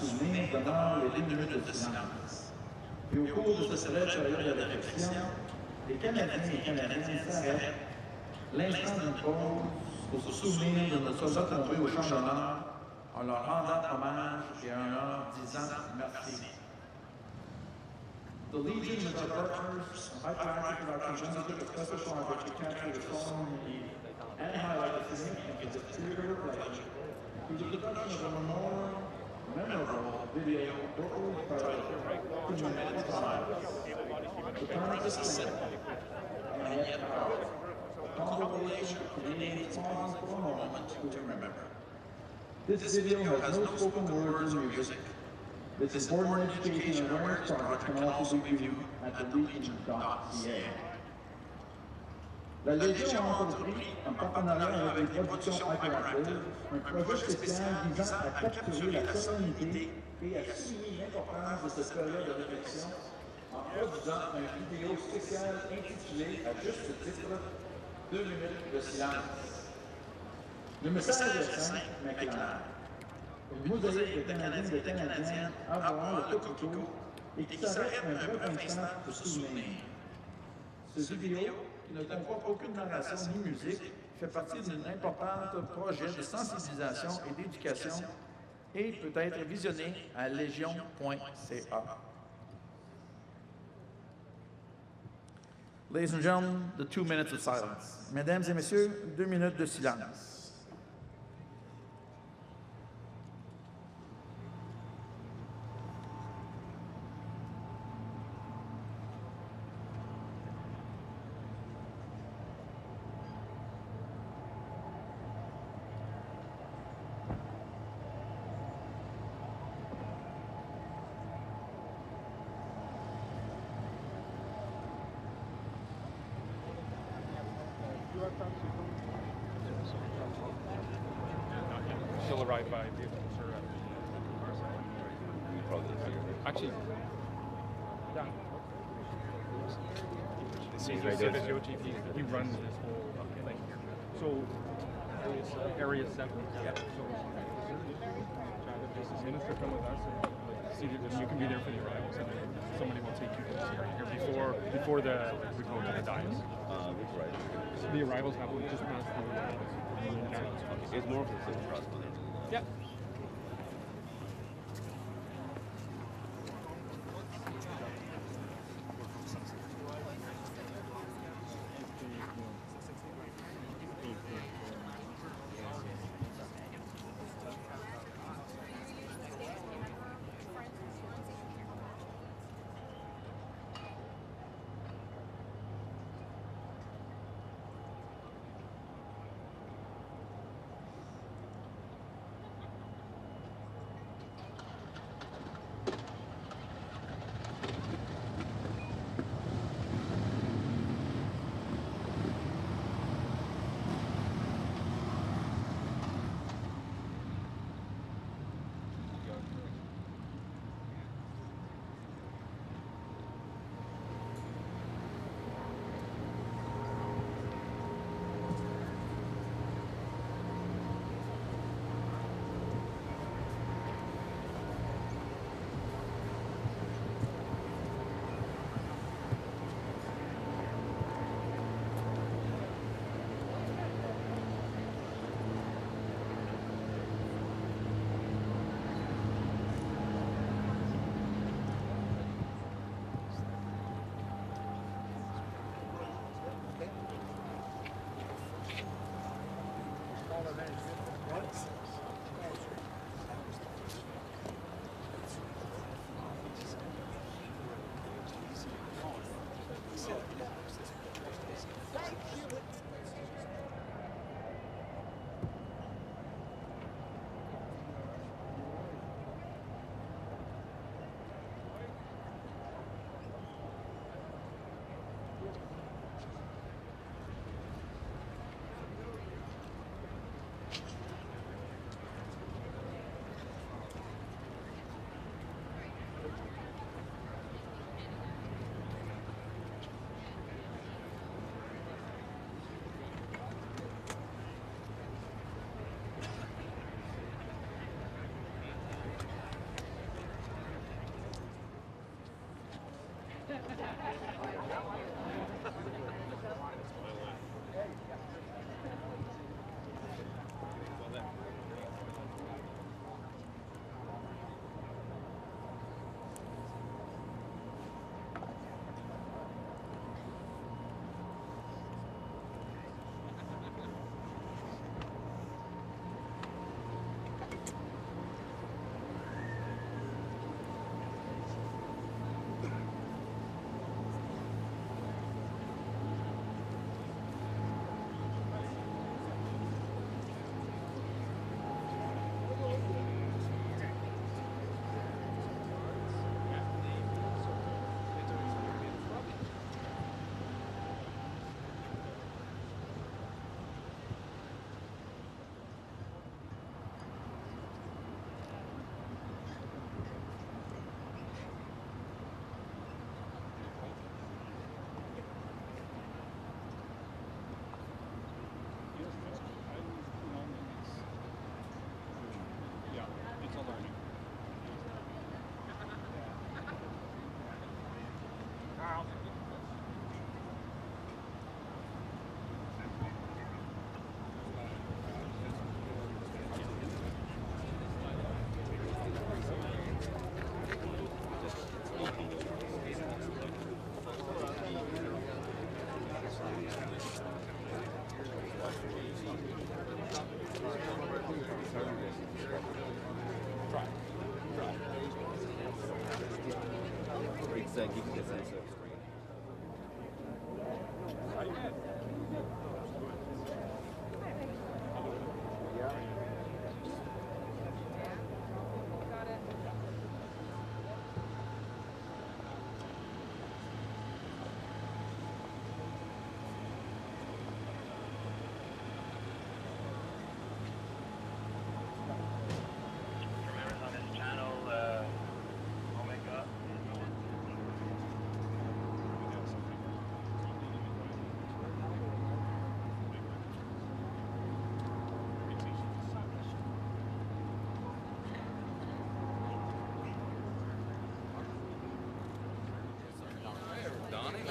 souvenir demeurent les 2 minutes de silence. Et au cours de cette brève période de réflexion, les Canadiens et Canadiennes s'arrêtent l'instant d'une pause pour se souvenir de nos soldats tombés au champ d'honneur en leur rendant hommage et en leur disant merci. The Legion with our partners, High Practice of our Convention, a special project to capture the solemnity and highlight the significance of the spirit of reflection through the production of a memorable video vocally by the community lives. The promise is simple and yet powerful. A compilation of Canadians pausing for a moment to remember. This video has no spoken words or music. This important education and awareness project can also be viewed at thelegion.ca. La Légion a entrepris, en partenariat avec les productions Hyperactive, un projet spécial visant à capturer la solennité et à souligner l'importance de cette période de réflexion en produisant une vidéo spéciale intitulée à juste titre 2 minutes de silence. Le message est simple mais clair. Une mosaïque de Canadiens et de Canadiennes à voir le coquelicot et qui s'arrête un bref instant pour se souvenir. Ce vidéo, qui ne comporte aucune narration ni musique, fait partie d'un important projet de sensibilisation et d'éducation et peut être visionné à légion.ca. Ladies and gentlemen, the 2 minutes of silence. Mesdames et messieurs, 2 minutes de silence. She'll arrive by vehicle, sir. Actually, yeah. See the GOGP, he runs this whole thing here. So, area 7. Yeah. So, just minister come with us and see that you can be there for the arrivals, and then somebody will take you to this area here before we go to the dais. Right. So the arrivals happen just past the It's more of a city trust. Yeah.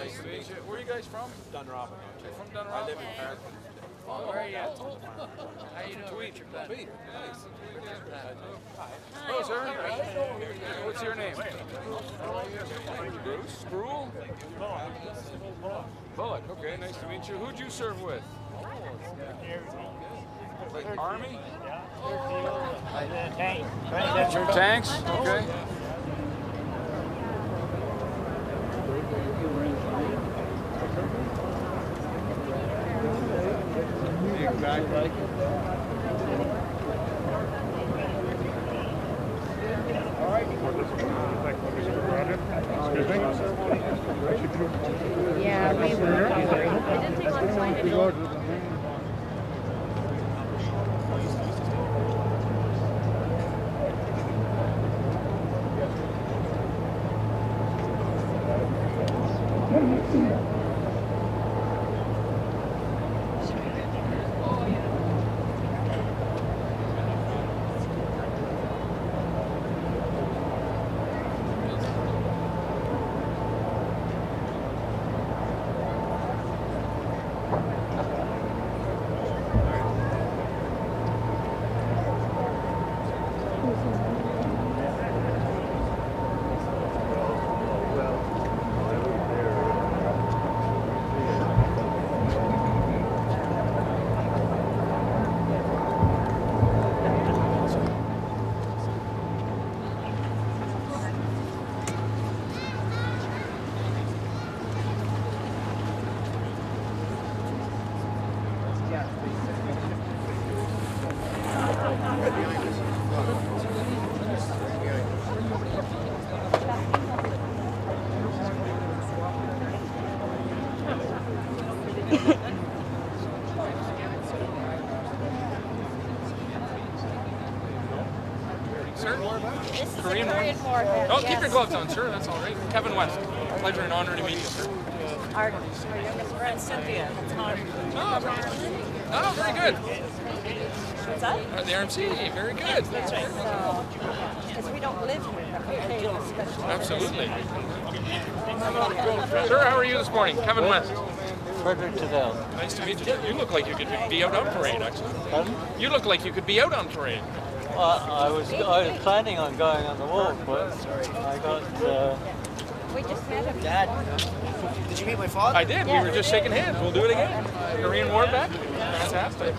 Nice to meet you. Where are you guys from? Dunrobin. You're from Dunrobin? I live in American. Oh, Where are you at? How you doing? Tweed. Tweed. Nice. Hi. Oh, sir. What's your name? Bruce? Spruill? Bullock. Okay, nice to meet you. Who'd you serve with? Like Army? Tanks? Okay. Exactly. Yeah, we were. It didn't take long to find it. Oh, keep your gloves on, sir. That's all right. Kevin West. Pleasure and honor to meet you, sir. Our youngest friend, Cynthia. It's hard. Oh, very good. What's that? The RMC, very good. That's right. So, because we don't live here, we pay a special. Absolutely. Sir, how are you this morning? Kevin West. Frederick Tadell. Nice to meet you. You look like you could be out on parade, actually. Pardon? You look like you could be out on parade. I was planning on going on the walk, but I got. We just met him. Dad, did you meet my father? I did. We were just shaking hands. We'll do it again. Korean War back. Fantastic.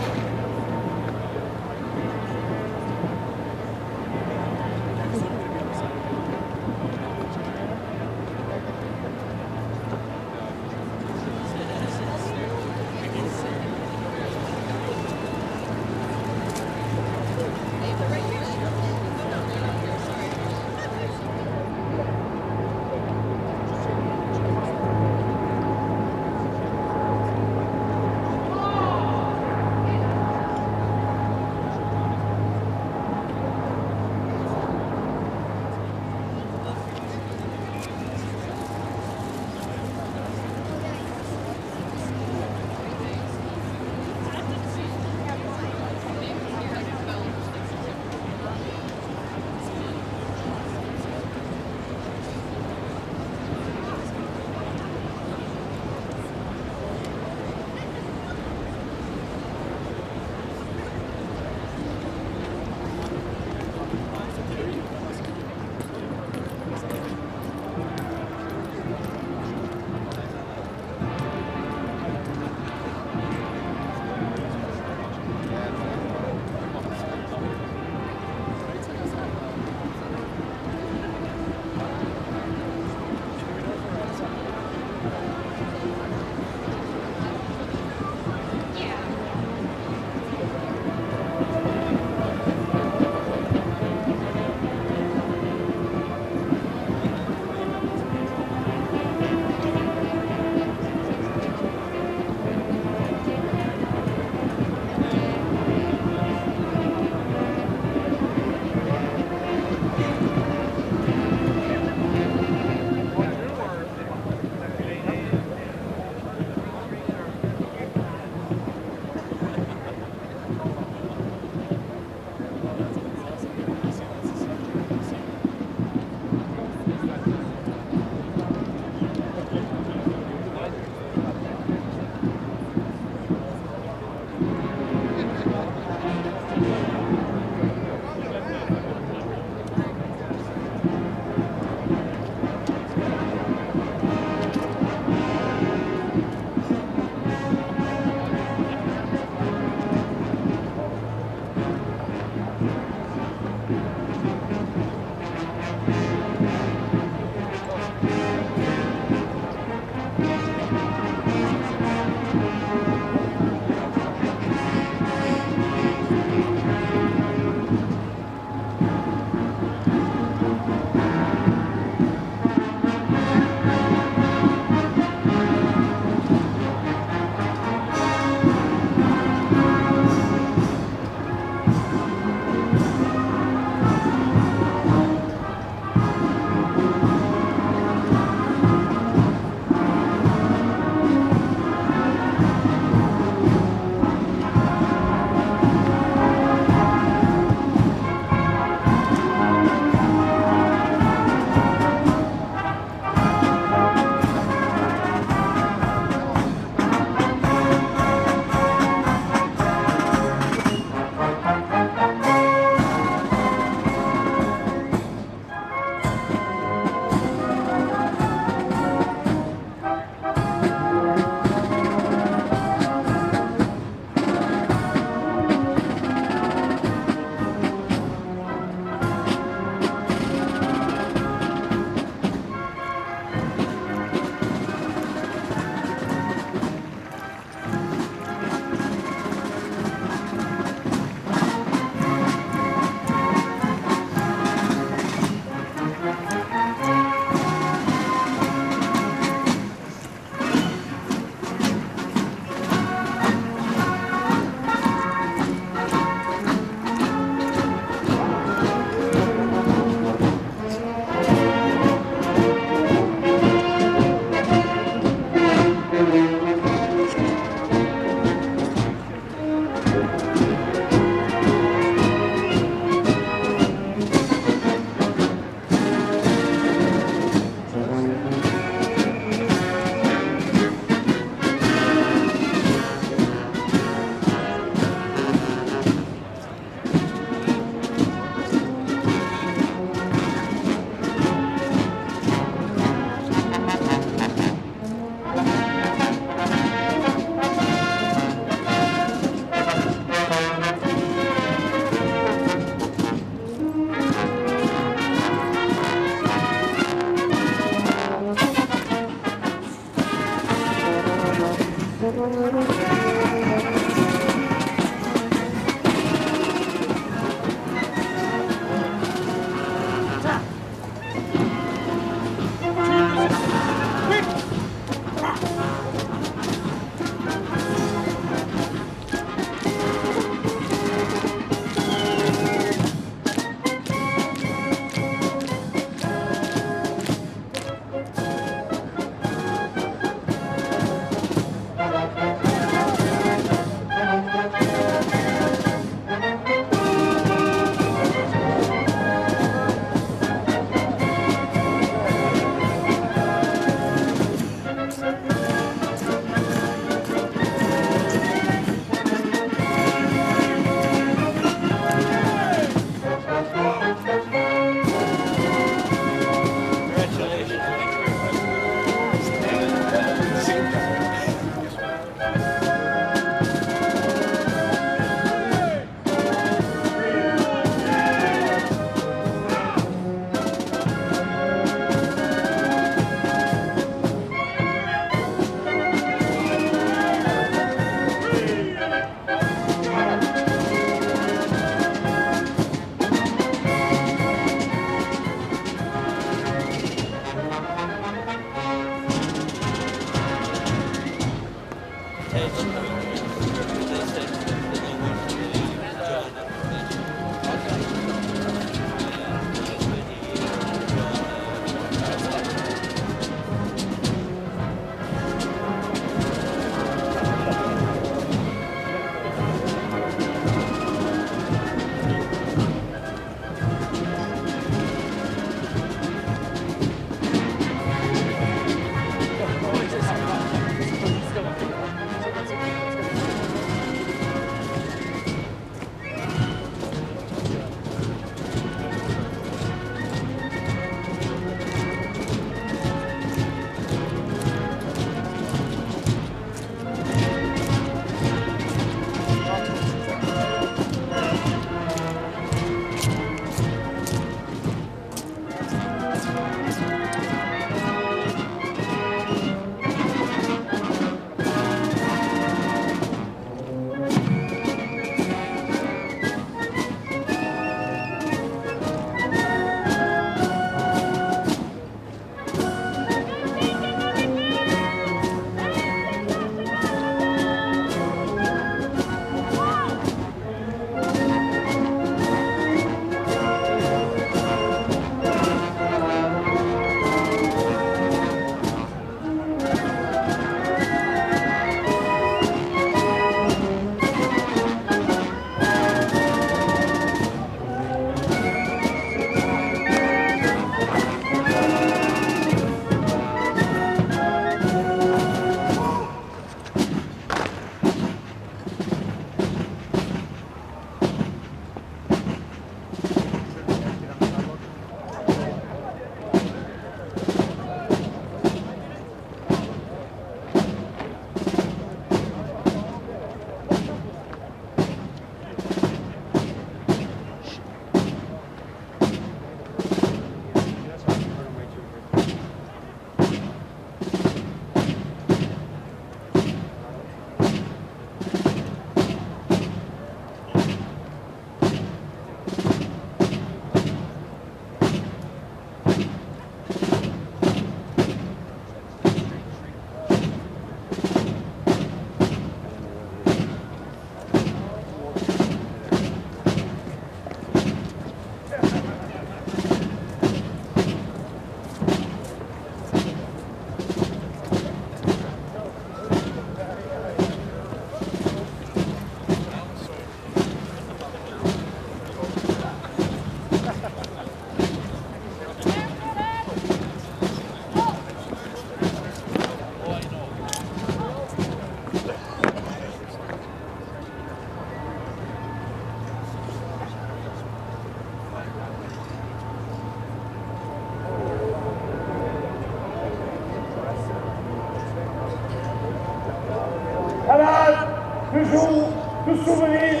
le jour de souvenir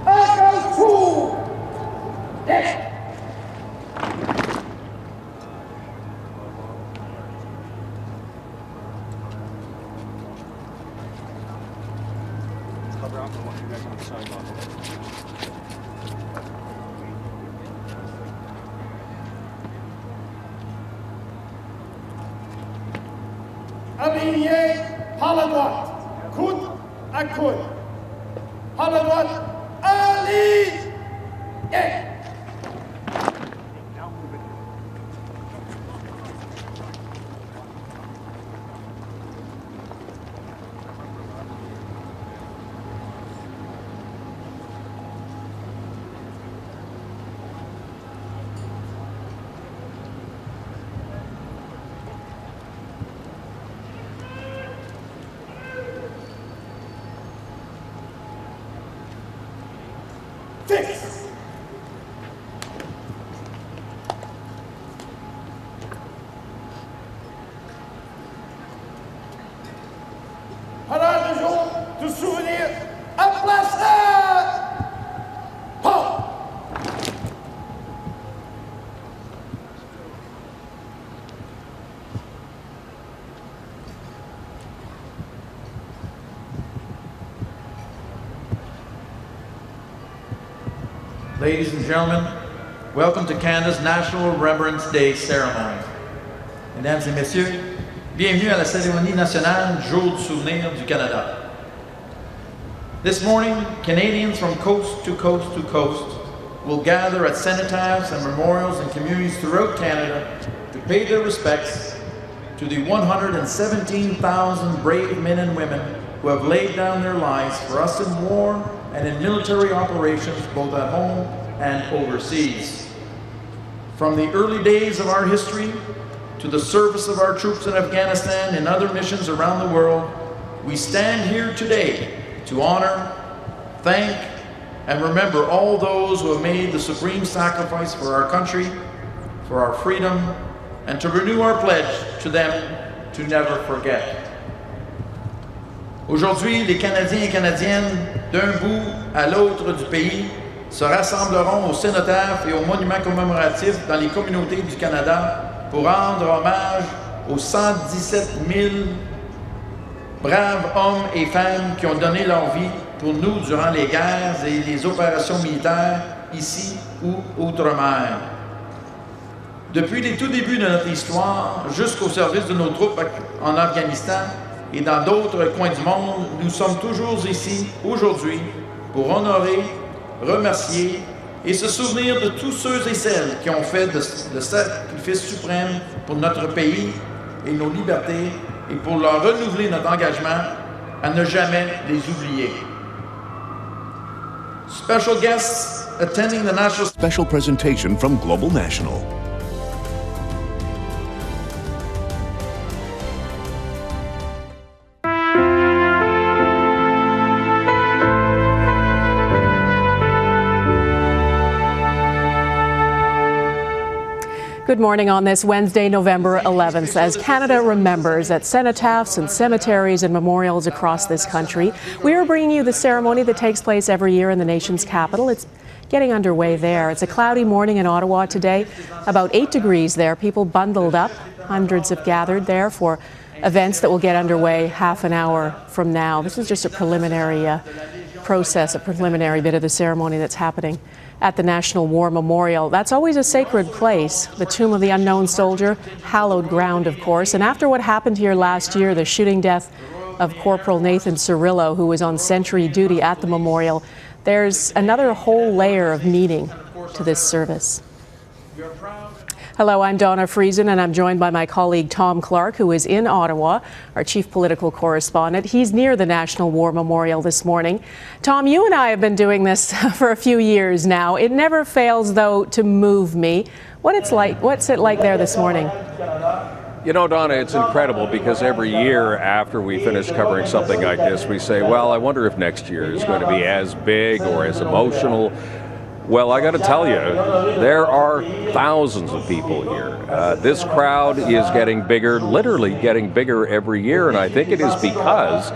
un carrefour d'Est. top or one of you guys on the side level. Alignés par la droite, coude à coude. Par la droite, alignés. Parade de jour de souvenir à place Paul. Ladies and gentlemen, welcome to Canada's National Remembrance Day ceremony. Mesdames et messieurs, bienvenue à la cérémonie nationale Jour du souvenir du Canada. This morning, Canadians from coast to coast to coast will gather at cenotaphs and memorials in communities throughout Canada to pay their respects to the 117,000 brave men and women who have laid down their lives for us in war and in military operations both at home and overseas. From the early days of our history to the service of our troops in Afghanistan and other missions around the world, we stand here today to honor, thank, and remember all those who have made the supreme sacrifice for our country, for our freedom, and to renew our pledge to them to never forget. Aujourd'hui, les Canadiens et Canadiennes, d'un bout à l'autre du pays, se rassembleront au cénotaphe et aux monuments commémoratifs dans les communautés du Canada pour rendre hommage aux 117 000 braves hommes et femmes qui ont donné leur vie pour nous durant les guerres et les opérations militaires ici ou outre-mer. Depuis les tout débuts de notre histoire, jusqu'au service de nos troupes en Afghanistan et dans d'autres coins du monde, nous sommes toujours ici, aujourd'hui, pour honorer, remercier et se souvenir de tous ceux et celles qui ont fait le sacrifice suprême pour notre pays et nos libertés et pour leur renouveler notre engagement à ne jamais les oublier. Special guests attending the national special presentation from Global National. Good morning on this Wednesday, November 11th. As Canada remembers at cenotaphs and cemeteries and memorials across this country, we are bringing you the ceremony that takes place every year in the nation's capital. It's getting underway there. It's a cloudy morning in Ottawa today, about 8 degrees there. People bundled up. Hundreds have gathered there for events that will get underway half an hour from now. This is just a preliminary process, a preliminary bit of the ceremony that's happening at the National War Memorial. That's always a sacred place, the tomb of the unknown soldier, hallowed ground, of course. And after what happened here last year, the shooting death of Corporal Nathan Cirillo, who was on sentry duty at the memorial, there's another whole layer of meaning to this service. Hello, I'm Donna Friesen, and I'm joined by my colleague Tom Clark, who is in Ottawa, our chief political correspondent. He's near the National War Memorial this morning. Tom, you and I have been doing this for a few years now. It never fails, though, to move me. What's it like there this morning? You know, Donna, it's incredible because every year after we finish covering something like this, we say, well, I wonder if next year is going to be as big or as emotional. Well, I got to tell you, there are thousands of people here. This crowd is getting bigger, literally getting bigger every year, and I think it is because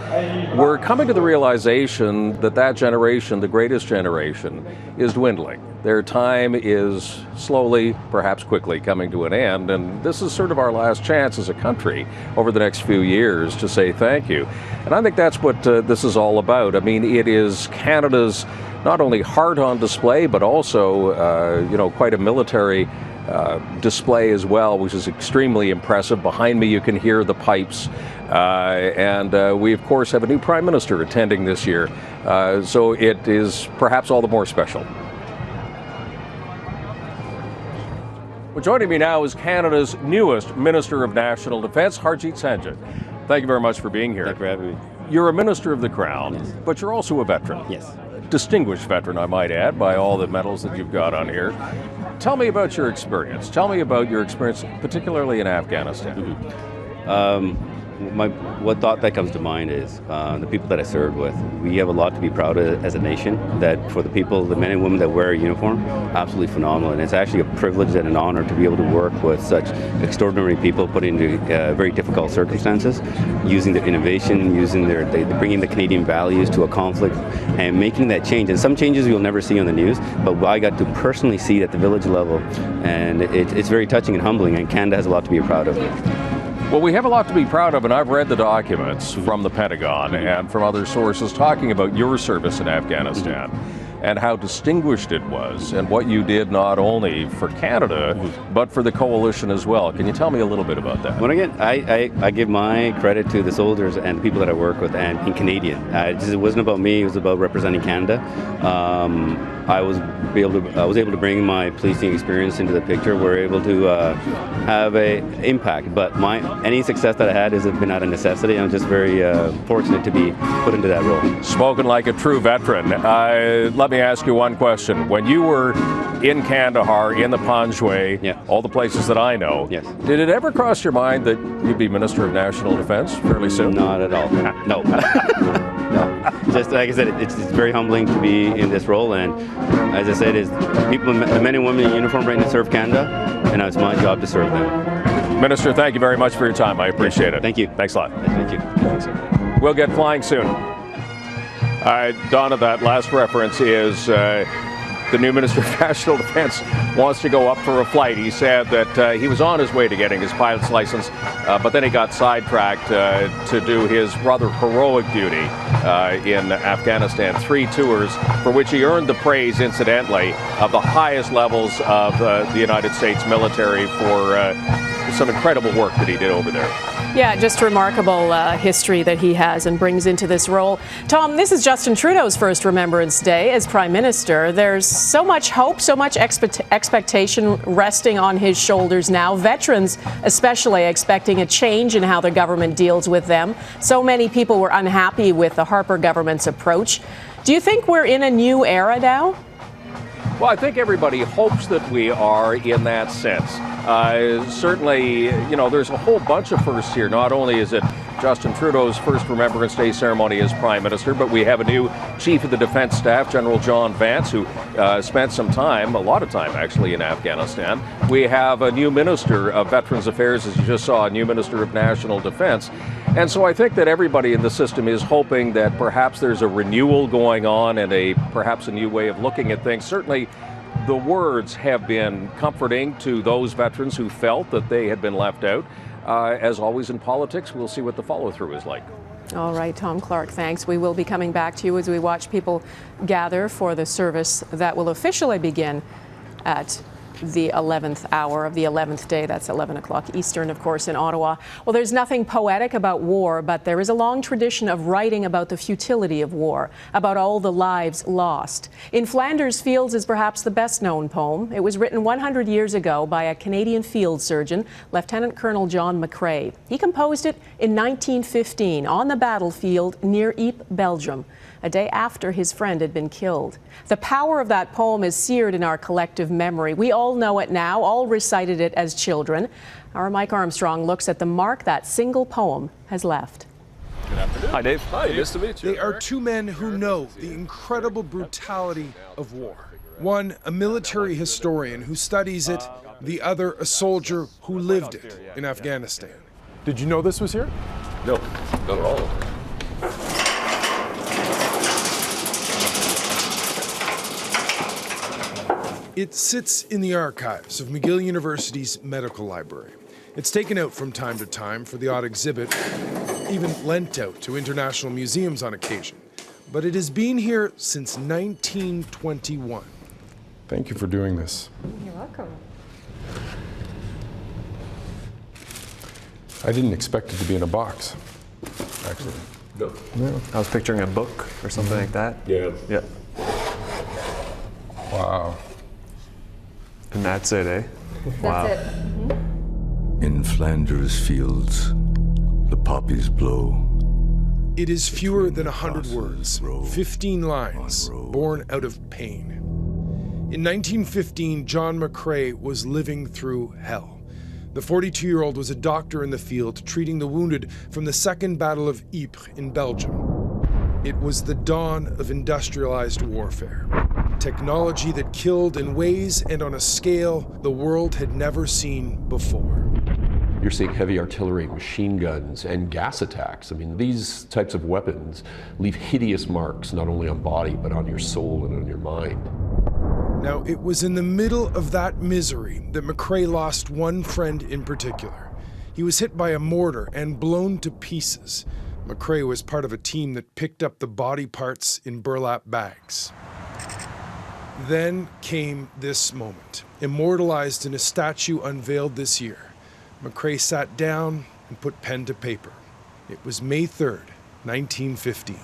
we're coming to the realization that that generation, the greatest generation, is dwindling. Their time is slowly, perhaps quickly, coming to an end, and this is sort of our last chance as a country over the next few years to say thank you. And I think that's what this is all about. I mean, it is Canada's not only heart on display, but also, quite a military display as well, which is extremely impressive. Behind me, you can hear the pipes. And we, of course, have a new Prime Minister attending this year. So it is perhaps all the more special. Well, joining me now is Canada's newest Minister of National Defence, Harjit Sanjit. Thank you very much for being here. Thank you for having me. You're a Minister of the Crown, yes, but you're also a veteran. Yes. Distinguished veteran, I might add, by all the medals that you've got on here. Tell me about your experience. Tell me about your experience, particularly in Afghanistan. Mm-hmm. What thought that comes to mind is the people that I served with. We have a lot to be proud of as a nation. That for the people, the men and women that wear a uniform, absolutely phenomenal. And it's actually a privilege and an honor to be able to work with such extraordinary people put into very difficult circumstances, using their innovation, using bringing the Canadian values to a conflict, and making that change. And some changes you'll never see on the news, but I got to personally see at the village level, and it's very touching and humbling. And Canada has a lot to be proud of. Well, we have a lot to be proud of, and I've read the documents from the Pentagon and from other sources talking about your service in Afghanistan and how distinguished it was and what you did not only for Canada, but for the coalition as well. Can you tell me a little bit about that? Well, again, I give my credit to the soldiers and the people that I work with, and in Canadian. It wasn't about me, it was about representing Canada. I was able to bring my policing experience into the picture. We're able to have an impact, but any success that I had has been out of necessity. I'm just very fortunate to be put into that role. Spoken like a true veteran. Let me ask you one question. When you were in Kandahar, in the Panjwai, all the places that I know, did it ever cross your mind that you'd be Minister of National Defence fairly soon? Not at all. No. No. Just like I said, it's very humbling to be in this role, and as I said, the men and women in uniform right now serve Canada, and it's my job to serve them. Minister, thank you very much for your time. I appreciate it. Thank you. Thanks a lot. Thank you. We'll get flying soon. Donna, that last reference is the new Minister of National Defence wants to go up for a flight. He said that he was on his way to getting his pilot's license, but then he got sidetracked to do his rather heroic duty in Afghanistan. 3 tours for which he earned the praise, incidentally, of the highest levels of the United States military for some incredible work that he did over there. Yeah, just remarkable history that he has and brings into this role. Tom, this is Justin Trudeau's first Remembrance Day as Prime Minister. There's so much hope, so much expectation resting on his shoulders now. Veterans especially expecting a change in how the government deals with them. So many people were unhappy with the Harper government's approach. Do you think we're in a new era now? Well, I think everybody hopes that we are in that sense. Certainly, there's a whole bunch of firsts here. Not only is it Justin Trudeau's first Remembrance Day ceremony as Prime Minister, but we have a new Chief of the Defence Staff, General John Vance, who spent some time, a lot of time actually, in Afghanistan. We have a new Minister of Veterans Affairs, as you just saw, a new Minister of National Defence. And so I think that everybody in the system is hoping that perhaps there's a renewal going on and perhaps a new way of looking at things. Certainly, the words have been comforting to those veterans who felt that they had been left out. As always in politics, we'll see what the follow-through is like. All right, Tom Clark, thanks. We will be coming back to you as we watch people gather for the service that will officially begin at the 11th hour of the 11th day. That's 11 o'clock Eastern, of course, in Ottawa. Well, there's nothing poetic about war, but there is a long tradition of writing about the futility of war, about all the lives lost. In Flanders Fields is perhaps the best known poem. It was written 100 years ago by a Canadian field surgeon, Lieutenant Colonel John McCrae. He composed it in 1915 on the battlefield near Ypres, Belgium, a day after his friend had been killed. The power of that poem is seared in our collective memory. We all know it now, all recited it as children. Our Mike Armstrong looks at the mark that single poem has left. Good afternoon. Hi, Dave. Hi, nice to meet you. They are two men who know the incredible brutality of war. One, a military historian who studies it, the other, a soldier who lived it in Afghanistan. Did you know this was here? No, not at all. It sits in the archives of McGill University's medical library. It's taken out from time to time for the odd exhibit, even lent out to international museums on occasion. But it has been here since 1921. Thank you for doing this. You're welcome. I didn't expect it to be in a box, actually. No. I was picturing a book or something like that. Yeah. Yeah. Wow. And that's it, eh? Wow. That's it. Mm-hmm. In Flanders fields, the poppies blow. It is fewer than 100 words, 15 lines, born out of pain. In 1915, John McCrae was living through hell. The 42-year-old was a doctor in the field treating the wounded from the Second Battle of Ypres in Belgium. It was the dawn of industrialized warfare. Technology that killed in ways and on a scale the world had never seen before. You're seeing heavy artillery, machine guns, and gas attacks. I mean, these types of weapons leave hideous marks not only on body, but on your soul and on your mind. Now, it was in the middle of that misery that McCrae lost one friend in particular. He was hit by a mortar and blown to pieces. McCrae was part of a team that picked up the body parts in burlap bags. Then came this moment, immortalized in a statue unveiled this year. McCrae sat down and put pen to paper. It was May 3rd, 1915.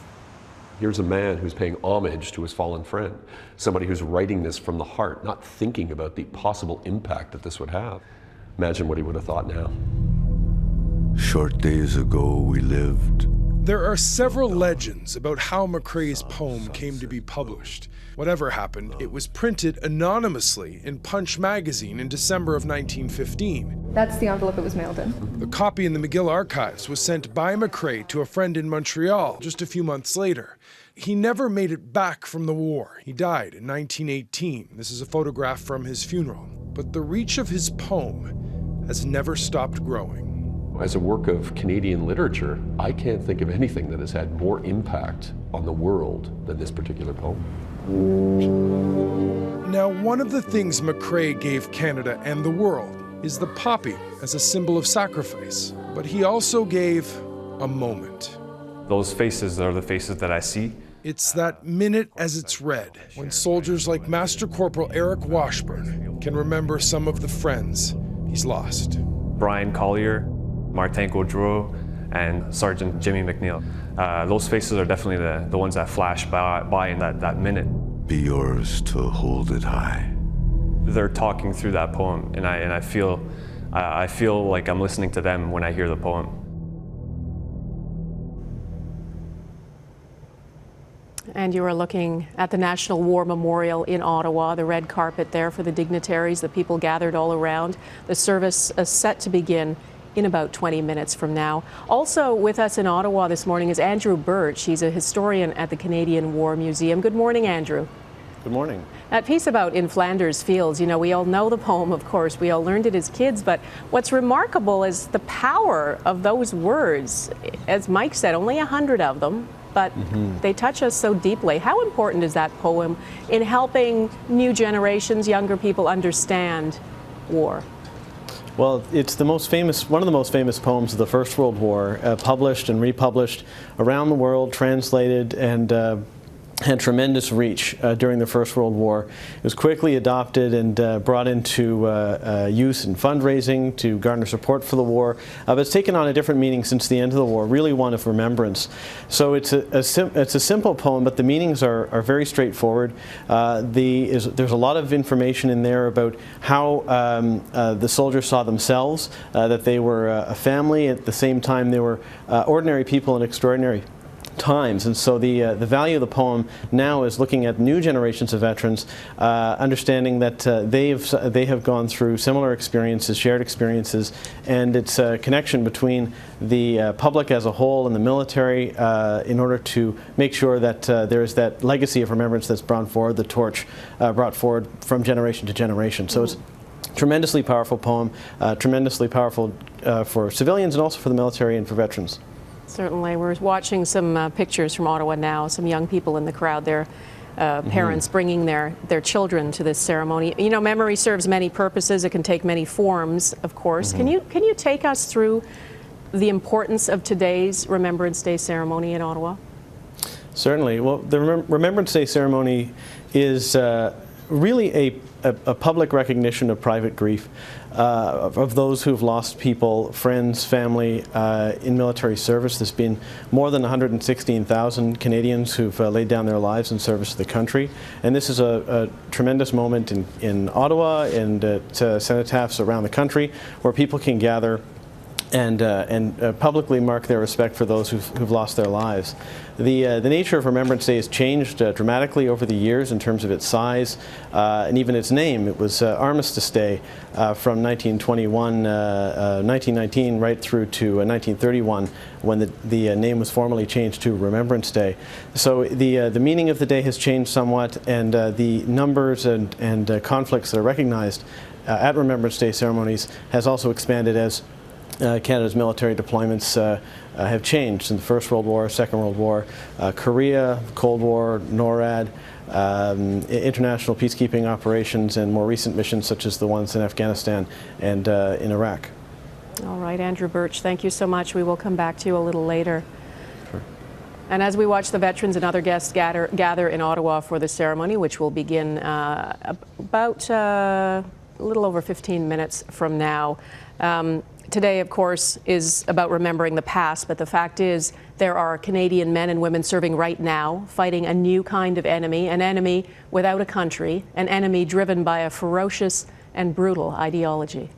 Here's a man who's paying homage to his fallen friend, somebody who's writing this from the heart, not thinking about the possible impact that this would have. Imagine what he would have thought now. Short days ago we lived. There are several legends about how McCrae's poem came to be published. Whatever happened, it was printed anonymously in Punch magazine in December of 1915. That's the envelope it was mailed in. The copy in the McGill archives was sent by McCrae to a friend in Montreal just a few months later. He never made it back from the war. He died in 1918. This is a photograph from his funeral. But the reach of his poem has never stopped growing. As a work of Canadian literature, I can't think of anything that has had more impact on the world than this particular poem. Now, one of the things McCrae gave Canada and the world is the poppy as a symbol of sacrifice. But he also gave a moment. Those faces are the faces that I see. It's that minute as it's read, when soldiers like Master Corporal Eric Washburn can remember some of the friends he's lost. Brian Collier, Martin Gaudreau, and Sergeant Jimmy McNeil. Those faces are definitely the ones that flash by in that minute. Be yours to hold it high. They're talking through that poem, and I feel like I'm listening to them when I hear the poem. And you are looking at the National War Memorial in Ottawa, the red carpet there for the dignitaries, the people gathered all around. The service is set to begin in about 20 minutes from now. Also with us in Ottawa this morning is Andrew Birch. He's a historian at the Canadian War Museum. Good morning, Andrew. Good morning. That piece about In Flanders Fields, you know, we all know the poem, of course. We all learned it as kids, but what's remarkable is the power of those words. As Mike said, only 100 of them, but they touch us so deeply. How important is that poem in helping new generations, younger people understand war? Well, it's one of the most famous poems of the First World War, published and republished around the world, translated, and had tremendous reach during the First World War. It was quickly adopted and brought into use in fundraising to garner support for the war, but it's taken on a different meaning since the end of the war, really one of remembrance. So it's a simple poem, but the meanings are very straightforward. There's a lot of information in there about how the soldiers saw themselves, that they were a family, at the same time they were ordinary people in extraordinary times. And so the value of the poem now is looking at new generations of veterans, understanding that they have gone through similar experiences, shared experiences, and it's a connection between the public as a whole and the military in order to make sure that there is that legacy of remembrance that's brought forward, the torch brought forward from generation to generation. So it's a tremendously powerful poem, tremendously powerful for civilians and also for the military and for veterans. Certainly. We're watching some pictures from Ottawa now, some young people in the crowd there, parents bringing their children to this ceremony. You know, memory serves many purposes. It can take many forms, of course. Can you take us through the importance of today's Remembrance Day ceremony in Ottawa? Certainly. Well, the Remembrance Day ceremony is really a public recognition of private grief of those who've lost people, friends, family in military service. There's been more than 116,000 Canadians who've laid down their lives in service to the country. And this is a tremendous moment in Ottawa and at cenotaphs around the country where people can gather and publicly mark their respect for those who've lost their lives. The nature of Remembrance Day has changed dramatically over the years in terms of its size and even its name. It was Armistice Day from 1919 right through to 1931 when the name was formally changed to Remembrance Day. So the meaning of the day has changed somewhat, and the numbers and conflicts that are recognized at Remembrance Day ceremonies has also expanded as Canada's military deployments have changed in the First World War, Second World War, Korea, Cold War, NORAD, international peacekeeping operations, and more recent missions such as the ones in Afghanistan and in Iraq. All right, Andrew Birch, thank you so much. We will come back to you a little later. Sure. And as we watch the veterans and other guests gather in Ottawa for the ceremony, which will begin about a little over 15 minutes from now, today, of course, is about remembering the past, but the fact is there are Canadian men and women serving right now, fighting a new kind of enemy, an enemy without a country, an enemy driven by a ferocious and brutal ideology.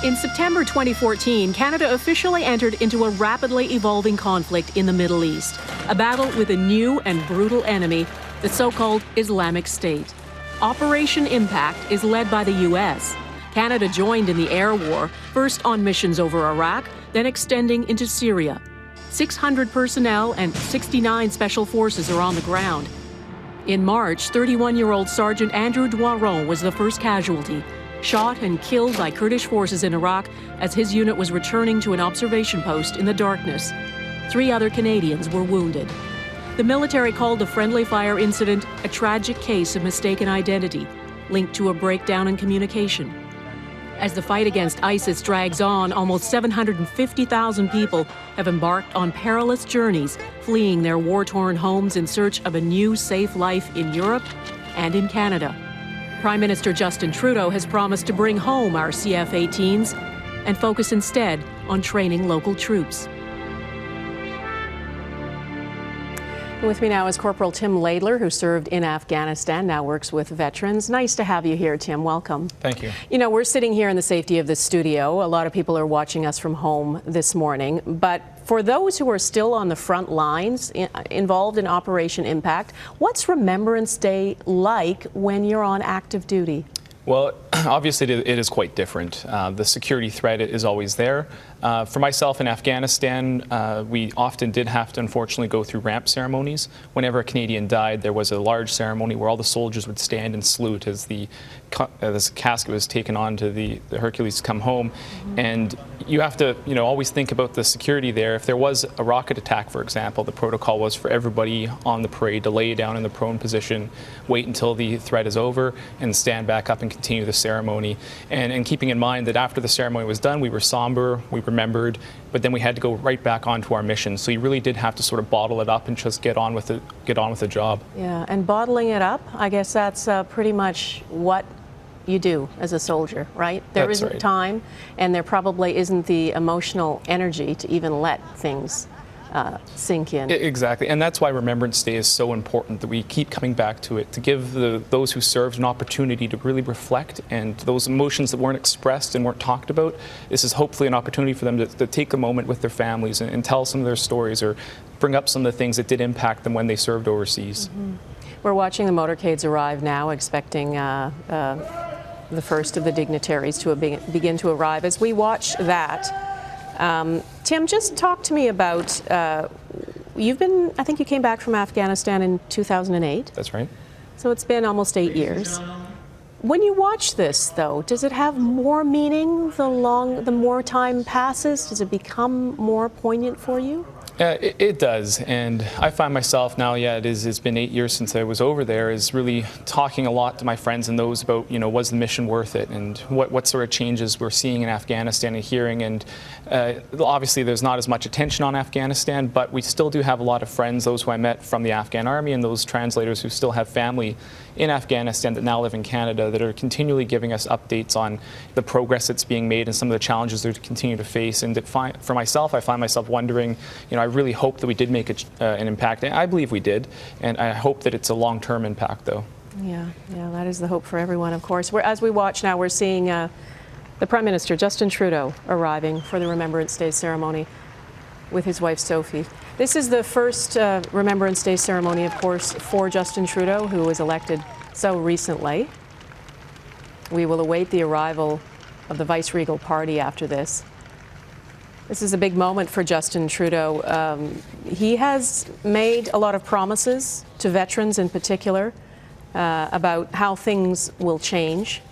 In September 2014, Canada officially entered into a rapidly evolving conflict in the Middle East, a battle with a new and brutal enemy, the so-called Islamic State. Operation Impact is led by the U.S., Canada joined in the air war, first on missions over Iraq, then extending into Syria. 600 personnel and 69 special forces are on the ground. In March, 31-year-old Sergeant Andrew Doiron was the first casualty, shot and killed by Kurdish forces in Iraq as his unit was returning to an observation post in the darkness. 3 other Canadians were wounded. The military called the friendly fire incident a tragic case of mistaken identity, linked to a breakdown in communication. As the fight against ISIS drags on, almost 750,000 people have embarked on perilous journeys, fleeing their war-torn homes in search of a new, safe life in Europe and in Canada. Prime Minister Justin Trudeau has promised to bring home our CF-18s and focus instead on training local troops. With me now is Corporal Tim Laidler, who served in Afghanistan, now works with veterans. Nice to have you here, Tim. Welcome. Thank you. You know, we're sitting here in the safety of the studio. A lot of people are watching us from home this morning. But for those who are still on the front lines, involved in Operation Impact, what's Remembrance Day like when you're on active duty? Well, obviously it is quite different. The security threat is always there. For myself in Afghanistan, we often did have to unfortunately go through ramp ceremonies. Whenever a Canadian died, there was a large ceremony where all the soldiers would stand and salute as the casket was taken on to the Hercules to come home. And you have to, always think about the security there. If there was a rocket attack, for example, the protocol was for everybody on the parade to lay down in the prone position, wait until the threat is over, and stand back up and continue the ceremony. And keeping in mind that after the ceremony was done, we were somber, we remembered, but then we had to go right back onto our mission. So you really did have to sort of bottle it up and just get on with the job. Yeah, and bottling it up, I guess that's pretty much what you do as a soldier, right? There isn't time, and there probably isn't the emotional energy to even let things sink in. Exactly, and that's why Remembrance Day is so important, that we keep coming back to it, to give those who served an opportunity to really reflect, and those emotions that weren't expressed and weren't talked about, this is hopefully an opportunity for them to take a moment with their families and tell some of their stories, or bring up some of the things that did impact them when they served overseas. Mm-hmm. We're watching the motorcades arrive now, expecting the first of the dignitaries to begin to arrive. As we watch that, Tim, just talk to me about, I think you came back from Afghanistan in 2008. That's right. So it's been almost 8 years. When you watch this, though, does it have more meaning the more time passes? Does it become more poignant for you? It does, and I find myself now, it's been 8 years since I was over there, is really talking a lot to my friends and those about, was the mission worth it, and what sort of changes we're seeing in Afghanistan and hearing, and obviously there's not as much attention on Afghanistan, but we still do have a lot of friends, those who I met from the Afghan army and those translators who still have family in Afghanistan that now live in Canada, that are continually giving us updates on the progress that's being made and some of the challenges they continue to face. And for myself, I find myself wondering, I really hope that we did make an impact. And I believe we did, and I hope that it's a long-term impact, though. Yeah, that is the hope for everyone, of course. As we watch now, we're seeing the Prime Minister, Justin Trudeau, arriving for the Remembrance Day ceremony with his wife, Sophie. This is the first Remembrance Day ceremony, of course, for Justin Trudeau, who was elected so recently. We will await the arrival of the Vice-Regal Party after this. This is a big moment for Justin Trudeau. He has made a lot of promises to veterans in particular about how things will change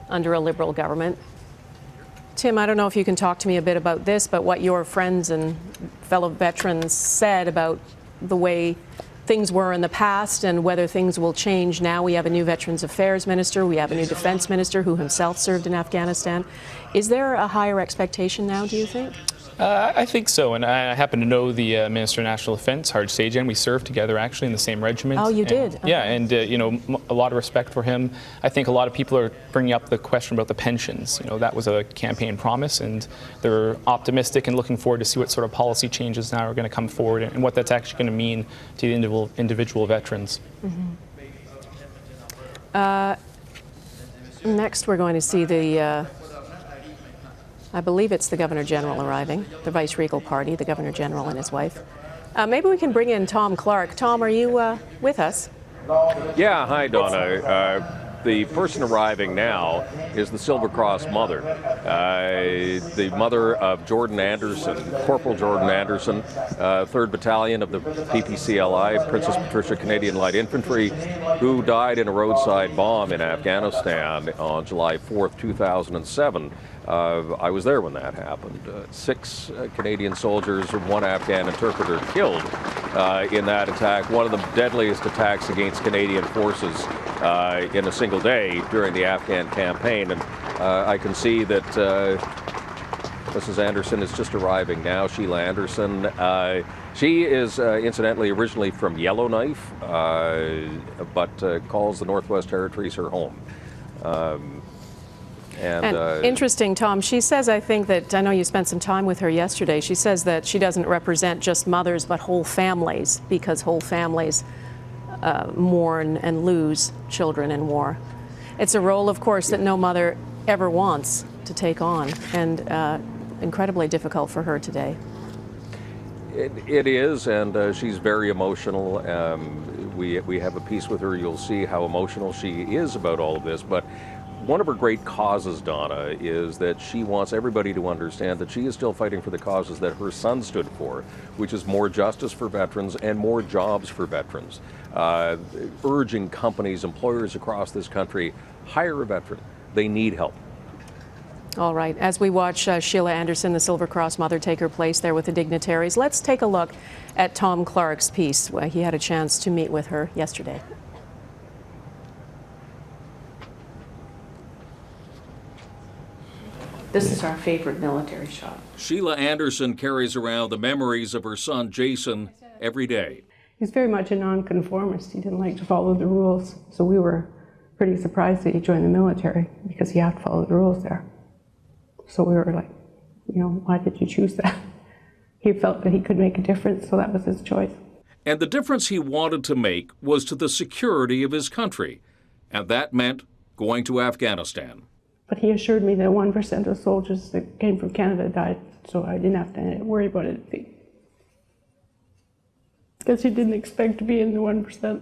under a Liberal government. Tim, I don't know if you can talk to me a bit about this, but what your friends and fellow veterans said about the way things were in the past and whether things will change now. We have a new Veterans Affairs Minister. We have a new Defense Minister who himself served in Afghanistan. Is there a higher expectation now, do you think? I think so, and I happen to know the Minister of National Defence, Harj Sajan. We served together actually in the same regiment. Oh, you did? Okay. Yeah, and a lot of respect for him. I think a lot of people are bringing up the question about the pensions. That was a campaign promise, and they're optimistic and looking forward to see what sort of policy changes now are going to come forward and what that's actually going to mean to the individual veterans. Mm-hmm. Next, we're going to see the I believe it's the Governor General arriving, the Vice-Regal Party, the Governor General and his wife. Maybe we can bring in Tom Clark. Tom, are you with us? Yeah, hi, Donna. The person arriving now is the Silver Cross mother, the mother of Jordan Anderson, Corporal Jordan Anderson, 3rd Battalion of the PPCLI, Princess Patricia Canadian Light Infantry, who died in a roadside bomb in Afghanistan on July 4th, 2007. I was there when that happened. 6 Canadian soldiers and 1 Afghan interpreter killed in that attack, one of the deadliest attacks against Canadian forces in a single day during the Afghan campaign. And I can see that Mrs. Anderson is just arriving now, Sheila Anderson. She is incidentally originally from Yellowknife, but calls the Northwest Territories her home. And interesting, Tom, she says, I think that, I know you spent some time with her yesterday, she says that she doesn't represent just mothers but whole families, because whole families mourn and lose children in war. It's a role, of course, that no mother ever wants to take on, and incredibly difficult for her today. It is, and she's very emotional. We have a piece with her. You'll see how emotional she is about all of this, but one of her great causes, Donna, is that she wants everybody to understand that she is still fighting for the causes that her son stood for, which is more justice for veterans and more jobs for veterans. Urging companies, employers across this country, hire a veteran. They need help. All right, as we watch Sheila Anderson, the Silver Cross mother, take her place there with the dignitaries, let's take a look at Tom Clark's piece. He had a chance to meet with her yesterday. This is our favorite military shot. Sheila Anderson carries around the memories of her son Jason every day. He's very much a nonconformist. He didn't like to follow the rules, so we were pretty surprised that he joined the military because you have to follow the rules there. So we were like, why did you choose that? he felt that he could make a difference, so that was his choice. And the difference he wanted to make was to the security of his country, and that meant going to Afghanistan. But he assured me that 1% of soldiers that came from Canada died, so I didn't have to worry about it. Because he didn't expect to be in the 1%.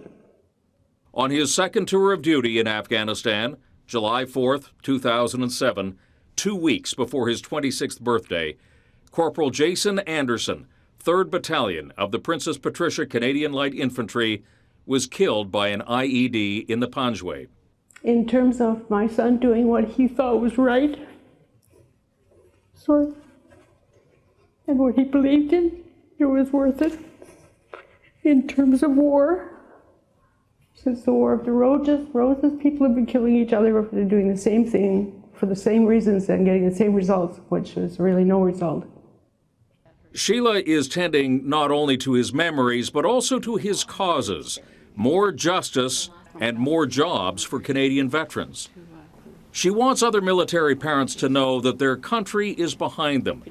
On his second tour of duty in Afghanistan, July 4th, 2007, 2 weeks before his 26th birthday, Corporal Jason Anderson, 3rd Battalion of the Princess Patricia Canadian Light Infantry, was killed by an IED in the Panjwai. In terms of my son doing what he thought was right, and what he believed in, it was worth it. In terms of war, since the War of the Roses, people have been killing each other for doing the same thing for the same reasons and getting the same results, which is really no result. Sheila is tending not only to his memories, but also to his causes: more justice and more jobs for Canadian veterans. She wants other military parents to know that their country is behind them,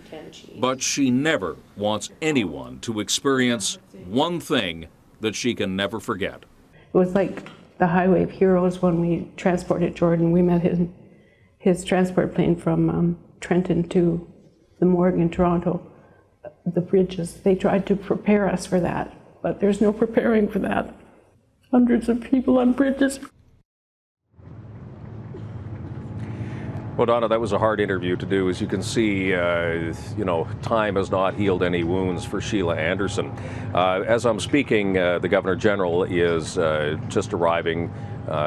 but she never wants anyone to experience one thing that she can never forget. It was like the Highway of Heroes when we transported Jordan. We met his transport plane from Trenton to the morgue in Toronto. The bridges, they tried to prepare us for that, but there's no preparing for that. Hundreds of people on bridges. Well, Donna, that was a hard interview to do. As you can see, time has not healed any wounds for Sheila Anderson. As I'm speaking, the Governor General is just arriving,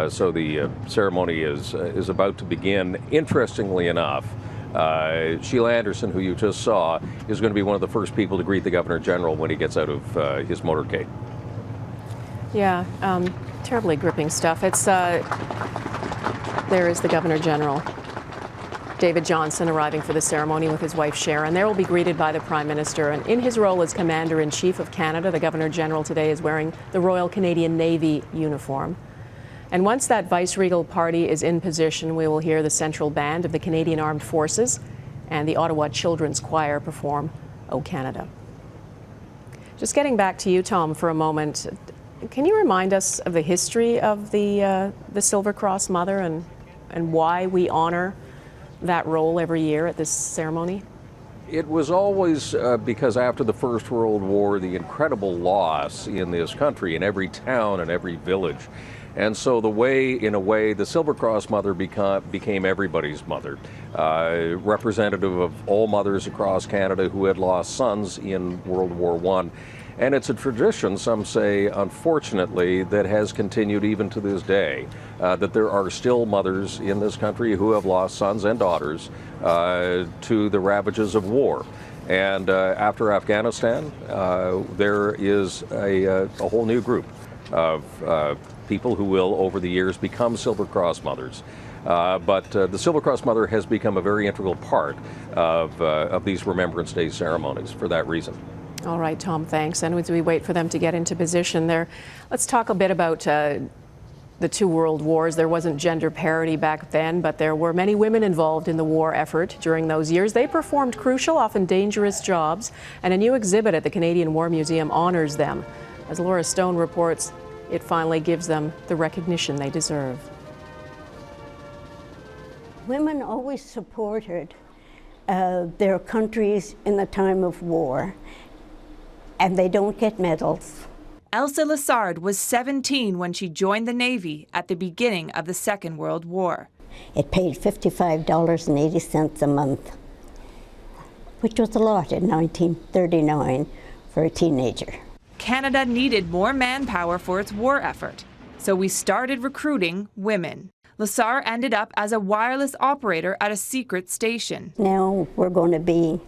so the ceremony is about to begin. Interestingly enough, Sheila Anderson, who you just saw, is going to be one of the first people to greet the Governor General when he gets out of his motorcade. Yeah, terribly gripping stuff. It's there is the Governor General, David Johnson, arriving for the ceremony with his wife Sharon. They will be greeted by the Prime Minister, and in his role as Commander-in-Chief of Canada, the Governor General today is wearing the Royal Canadian Navy uniform. And once that vice-regal party is in position, we will hear the Central Band of the Canadian Armed Forces and the Ottawa Children's Choir perform O Canada. Just getting back to you, Tom, for a moment, can you remind us of the history of the Silver Cross Mother and why we honor that role every year at this ceremony? It was always because after the First World War, the incredible loss in this country, in every town and every village. And so in a way, the Silver Cross Mother became everybody's mother, representative of all mothers across Canada who had lost sons in World War I. And it's a tradition, some say, unfortunately, that has continued even to this day, that there are still mothers in this country who have lost sons and daughters to the ravages of war. And after Afghanistan, there is a whole new group of people who will, over the years, become Silver Cross mothers. But the Silver Cross Mother has become a very integral part of these Remembrance Day ceremonies for that reason. All right, Tom, thanks. And as we wait for them to get into position there, let's talk a bit about the two world wars. There wasn't gender parity back then, but there were many women involved in the war effort during those years. They performed crucial, often dangerous jobs, and a new exhibit at the Canadian War Museum honors them. As Laura Stone reports, it finally gives them the recognition they deserve. Women always supported their countries in the time of war, and they don't get medals. Elsa Lessard was 17 when she joined the Navy at the beginning of the Second World War. It paid $55.80 a month, which was a lot in 1939 for a teenager. Canada needed more manpower for its war effort, so we started recruiting women. Lessard ended up as a wireless operator at a secret station. Now we're going to be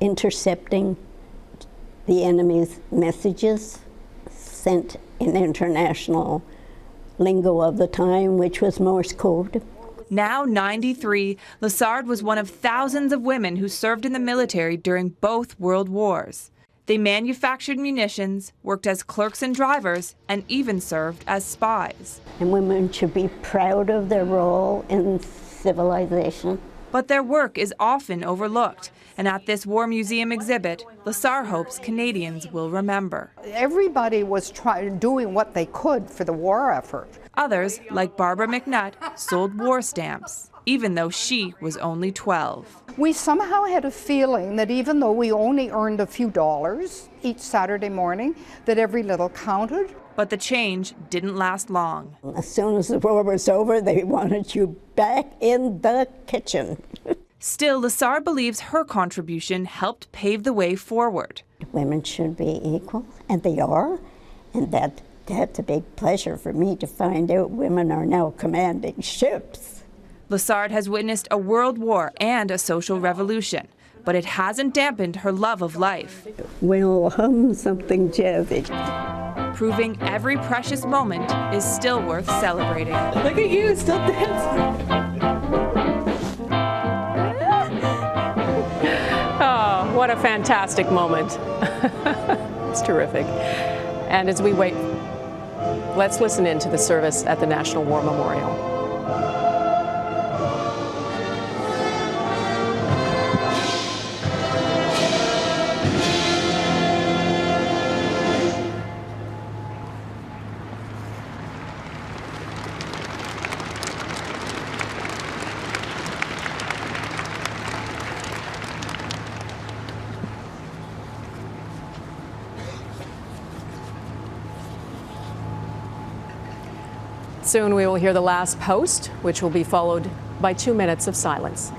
intercepting the enemy's messages sent in international lingo of the time, which was Morse code. Now 93, Lessard was one of thousands of women who served in the military during both world wars. They manufactured munitions, worked as clerks and drivers, and even served as spies. And women should be proud of their role in civilization. But their work is often overlooked, and at this War Museum exhibit, Lessard hopes Canadians will remember. Everybody was doing what they could for the war effort. Others, like Barbara McNutt, sold war stamps, even though she was only 12. We somehow had a feeling that even though we only earned a few dollars each Saturday morning, that every little counted. But the change didn't last long. As soon as the war was over, they wanted you back in the kitchen. Still, Lessard believes her contribution helped pave the way forward. Women should be equal, and they are, and that's a big pleasure for me to find out women are now commanding ships. Lessard has witnessed a world war and a social revolution, but it hasn't dampened her love of life. We'll hum something jazzy. Proving every precious moment is still worth celebrating. Look at you, still dancing. Oh, what a fantastic moment. It's terrific. And as we wait, let's listen in to the service at the National War Memorial. Soon we will hear the last post, which will be followed by 2 minutes of silence.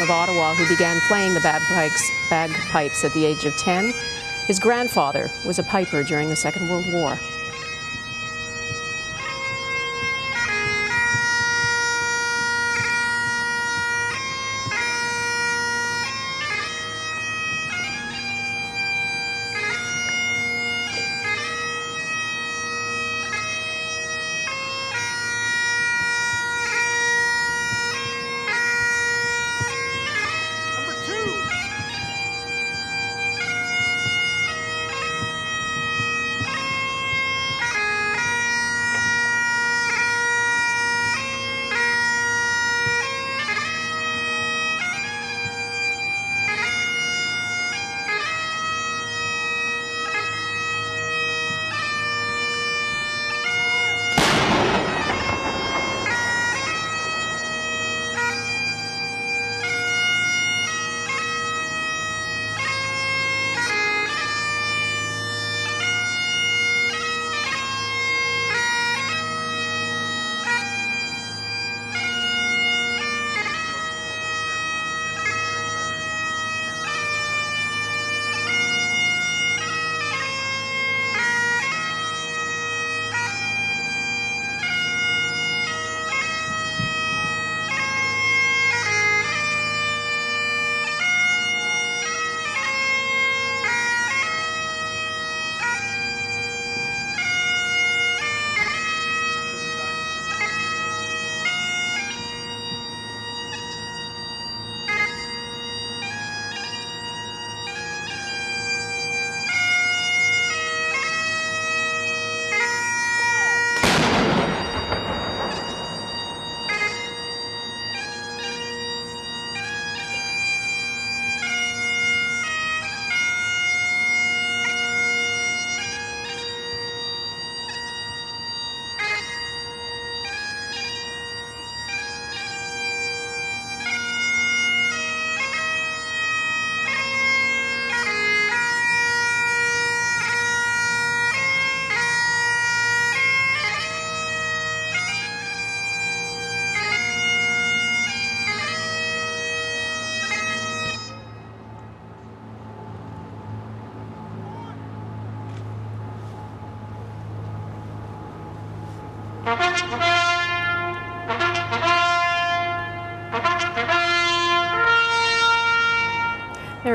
of Ottawa who began playing the bagpipes at the age of 10. His grandfather was a piper during the Second World War.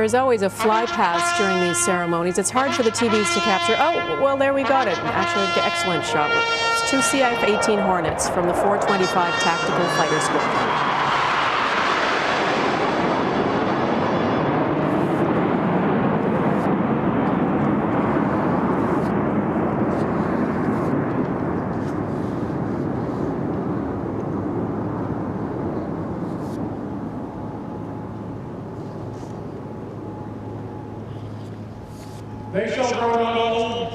There is always a fly past during these ceremonies. It's hard for the TVs to capture. Oh, well, there we got it. Actually, excellent shot. It's two CF-18 Hornets from the 425 Tactical Fighter Squadron. They shall grow not old,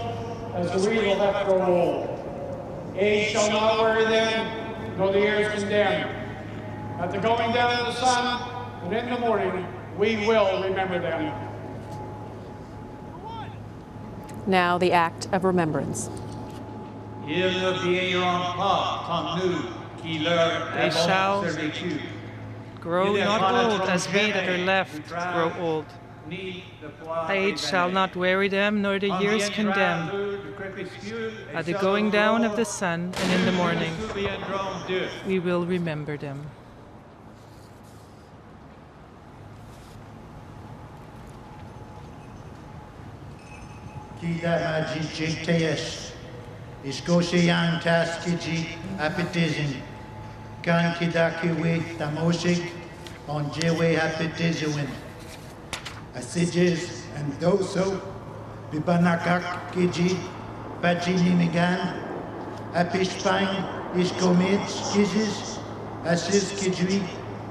as the weed will have to grow old. Age shall not weary them, nor the years condemn. At the going down of the sun, and in the morning, we will remember them. Now the act of remembrance. Ils ne vieilliront pas comme nous, qui leur They shall avons survécu. grow not old as we that are left grow old. Age shall not weary them, nor the years condemn. At the going down of the sun and in the morning, we will remember them. Kida Majid Teas, Iskoshian Taskiji Appetizin, Kan Kidakiwe Tamosik, on Jewe Appetizuin. Asijis and Doso, Bibanakak Kiji, Pachini Apishpang, Iskomits Kizis, Asis Kijui,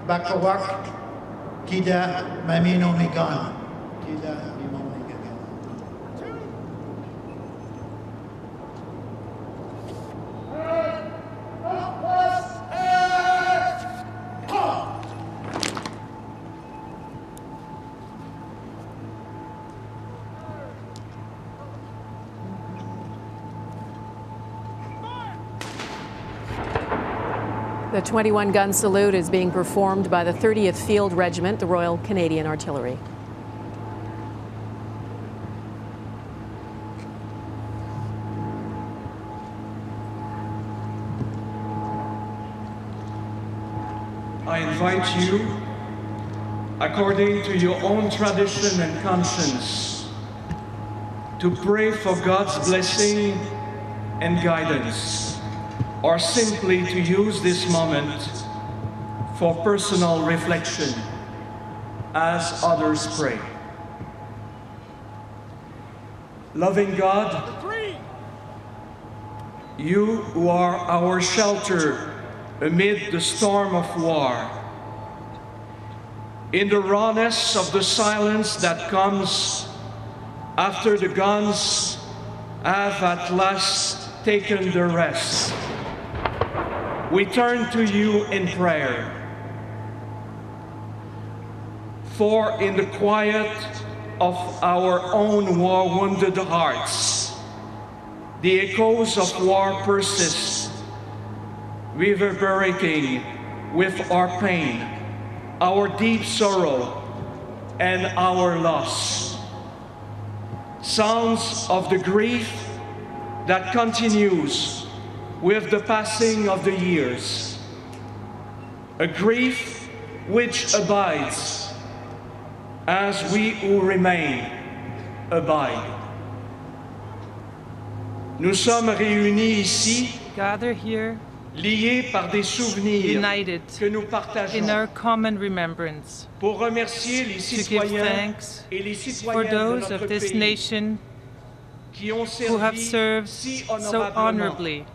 Bakawak, Kida Mamino Migan. Kida The 21-gun salute is being performed by the 30th Field Regiment, the Royal Canadian Artillery. I invite you, according to your own tradition and conscience, to pray for God's blessing and guidance, or simply to use this moment for personal reflection as others pray. Loving God, you who are our shelter amid the storm of war, in the rawness of the silence that comes after the guns have at last taken their rest, we turn to you in prayer. For in the quiet of our own war-wounded hearts, the echoes of war persist, reverberating with our pain, our deep sorrow, and our loss. Sounds of the grief that continues with the passing of the years. A grief which abides as we who remain abide. Nous sommes réunis ici, gather here, liés par des souvenirs united que nous partageons, in our common remembrance, pour remercier les to give citoyens thanks et les for citoyennes de those notre of this pays nation who have served so honorably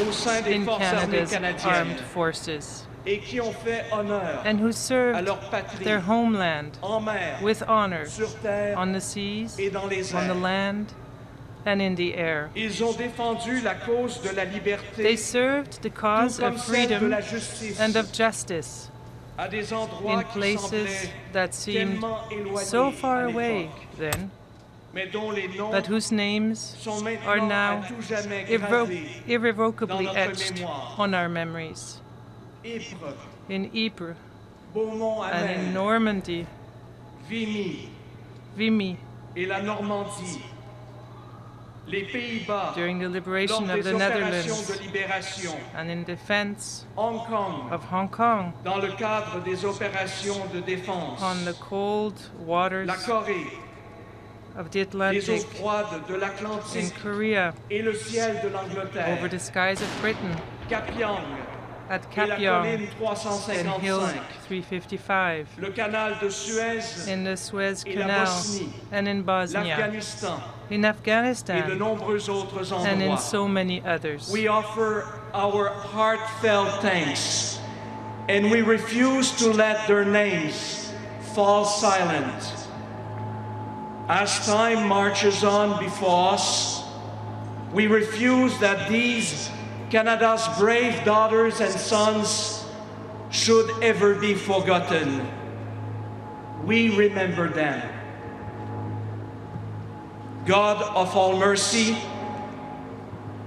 au sein des in forces armées Canada's canadiennes armed forces, et qui ont fait honneur and who à served leur patrie their homeland en mer, with honor sur terre on the seas, et dans les on the airs. land, and in the air. Ils ont défendu la cause de la liberté, They served the cause tout comme of celle de freedom la justice, and of justice à des endroits in qui places semblaient that seemed tellement éloignés so far à away l'époque, then, mais dont les noms but whose names sont are maintenant now à tout jamais gravés irrevocably dans notre etched mémoire. on our memories. Ypres, In Ypres Beaumont and in Hamel, Normandy, Vimy Vimy, et la Normandie, les Pays-Bas, during the lors liberation des of the opérations Netherlands, de libération, and in defense Hong Kong, of Hong Kong, dans le cadre des opérations de défense, on the cold waters la Corée, of the les eaux Atlantic, froides de in l'Atlantique Korea, et le ciel de over l'Angleterre, the skies of Britain, Kapiong at et la colline Kapyong and Hill 355, 355, le canal de Suez in the Suez et la Canal, Bosnie, and in Bosnia, l'Afghanistan in et de Afghanistan, nombreux autres and in endroits. so many others. We offer our heartfelt thanks, and we refuse to let their names fall silent. As time marches on before us, we refuse that these Canada's brave daughters and sons should ever be forgotten. We remember them. God of all mercy,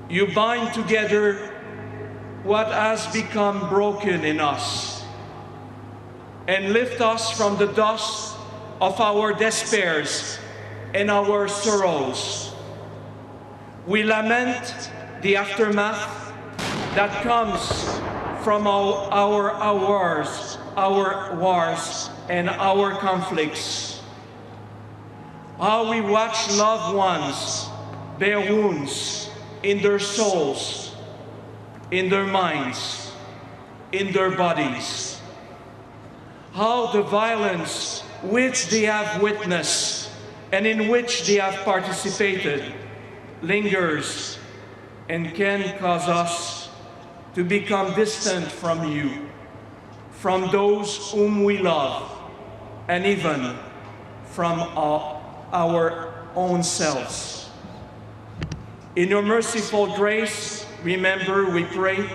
you bind together what has become broken in us and lift us from the dust of our despairs and our sorrows. We lament the aftermath that comes from our wars and our conflicts. How we watch loved ones bear wounds in their souls, in their minds, in their bodies. How the violence which they have witnessed and in which they have participated lingers and can cause us to become distant from you, from those whom we love, and even from our own selves. In your merciful grace, remember, we pray,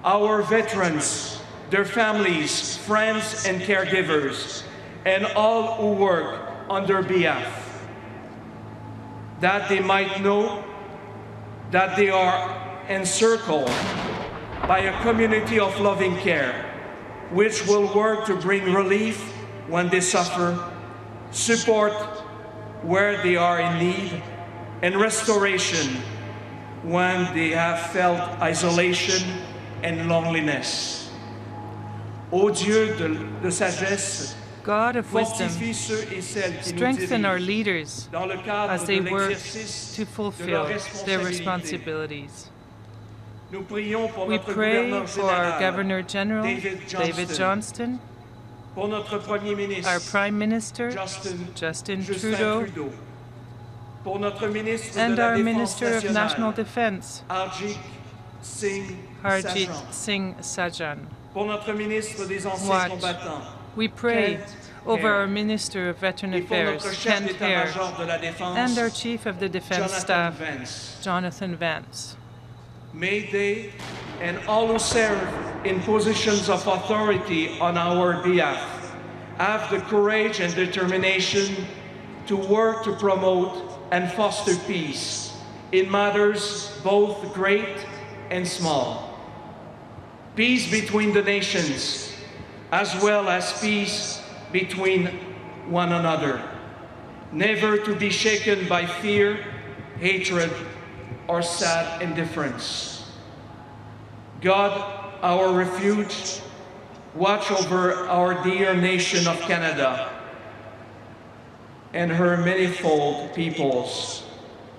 our veterans, their families, friends, and caregivers, and all who work on their behalf, that they might know that they are encircled by a community of loving care, which will work to bring relief when they suffer, support where they are in need, and restoration when they have felt isolation and loneliness. Ô Dieu de sagesse, God of wisdom, fortifie ceux et celles qui nous strengthen our dirigent leaders dans le cadre as they de work l'exercice to de fulfill leurs their responsabilités. responsibilities. Nous prions pour We notre pray gouverneur for our général, Governor General, David Johnston, pour notre Premier ministre, our Prime Minister, Justin Trudeau, pour notre ministre de and la our Défense Minister of nationale, National Defense, Harjit Harjit Sajjan. Singh Sajjan. Pour notre ministre des Anciens Watch. combattants, We pray Kent over Hare. our Minister of Veteran Et pour Affairs, notre chef Kent Hare, d'état-major de la Défense, and our Chief of the Defense Jonathan Staff, Vance. Jonathan Vance. May they and all who serve in positions of authority on our behalf have the courage and determination to work to promote and foster peace in matters both great and small. Peace between the nations, as well as peace between one another, never to be shaken by fear, hatred, or sad indifference. God, our refuge, watch over our dear nation of Canada and her manifold peoples,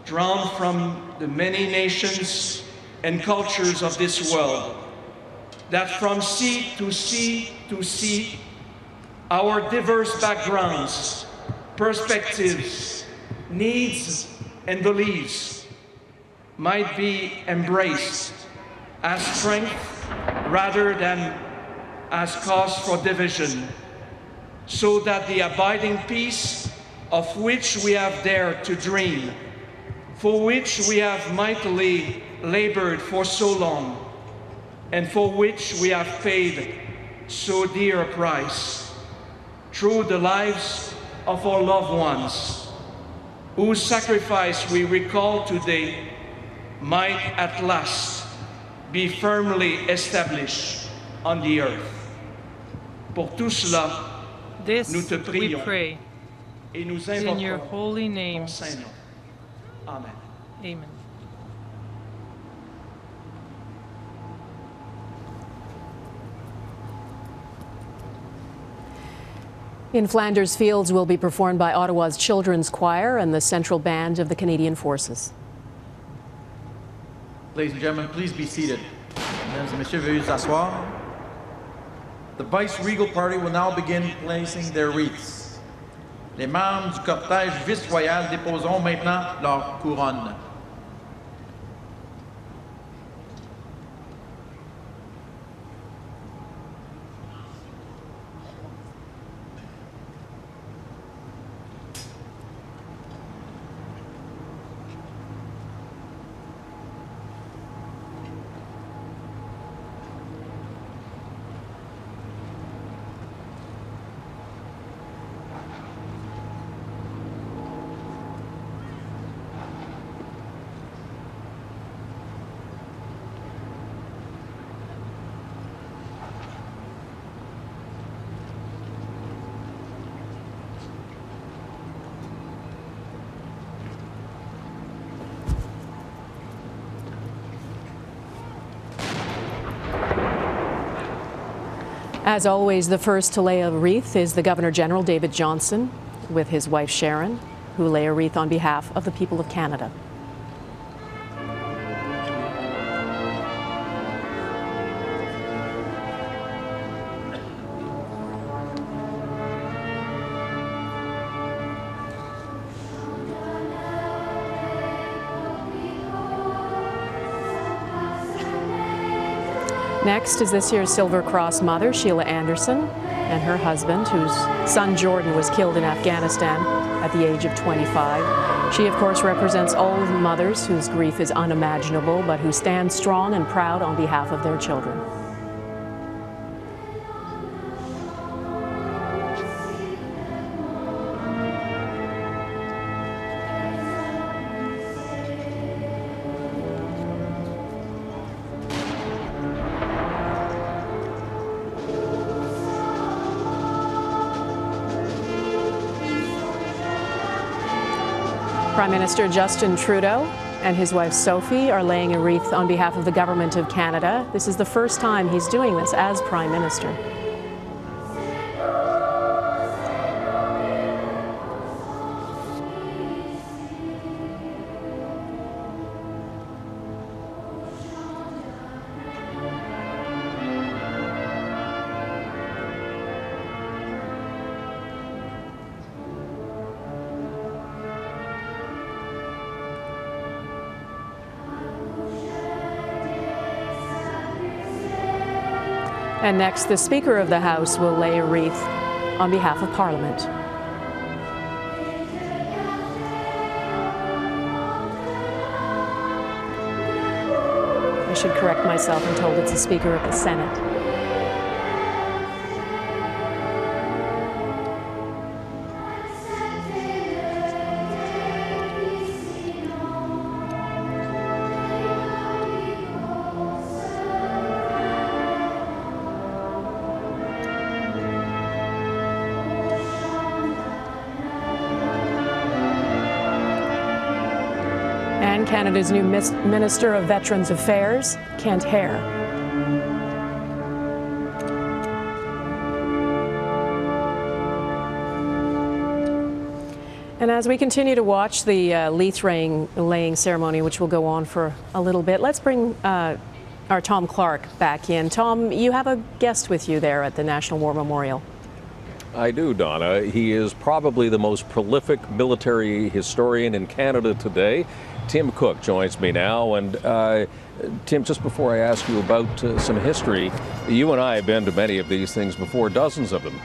drawn from the many nations and cultures of this world, that from sea to sea to sea, our diverse backgrounds, perspectives, needs, and beliefs might be embraced as strength rather than as cause for division, so that the abiding peace of which we have dared to dream, for which we have mightily labored for so long, and for which we have paid so dear a price, through the lives of our loved ones, whose sacrifice we recall today, might at last be firmly established on the earth. Pour tout cela, This nous te we prions pray et nous in your invoquons holy name. ton saint nom. Amen. Amen. In Flanders Fields will be performed by Ottawa's Children's Choir and the Central Band of the Canadian Forces. Ladies and gentlemen, please be seated. Mesdames et messieurs, veuillez vous asseoir. The vice-regal party will now begin placing their wreaths. Les membres du cortège vice-royal déposeront maintenant leur couronne. As always, the first to lay a wreath is the Governor General, David Johnston, with his wife Sharon, who lay a wreath on behalf of the people of Canada. Next is this year's Silver Cross mother, Sheila Anderson, and her husband, whose son Jordan was killed in Afghanistan at the age of 25. She, of course, represents all mothers whose grief is unimaginable, but who stand strong and proud on behalf of their children. Prime Minister Justin Trudeau and his wife Sophie are laying a wreath on behalf of the Government of Canada. This is the first time he's doing this as Prime Minister. And next, the Speaker of the House will lay a wreath on behalf of Parliament. I should correct myself and told it's the Speaker of the Senate. And Canada's new Minister of Veterans Affairs, Kent Hare. And as we continue to watch the wreath laying ceremony, which will go on for a little bit, let's bring our Tom Clark back in. Tom, you have a guest with you there at the National War Memorial. I do, Donna. He is probably the most prolific military historian in Canada today. Tim Cook joins me now. And Tim, just before I ask you about some history, you and I have been to many of these things before, dozens of them.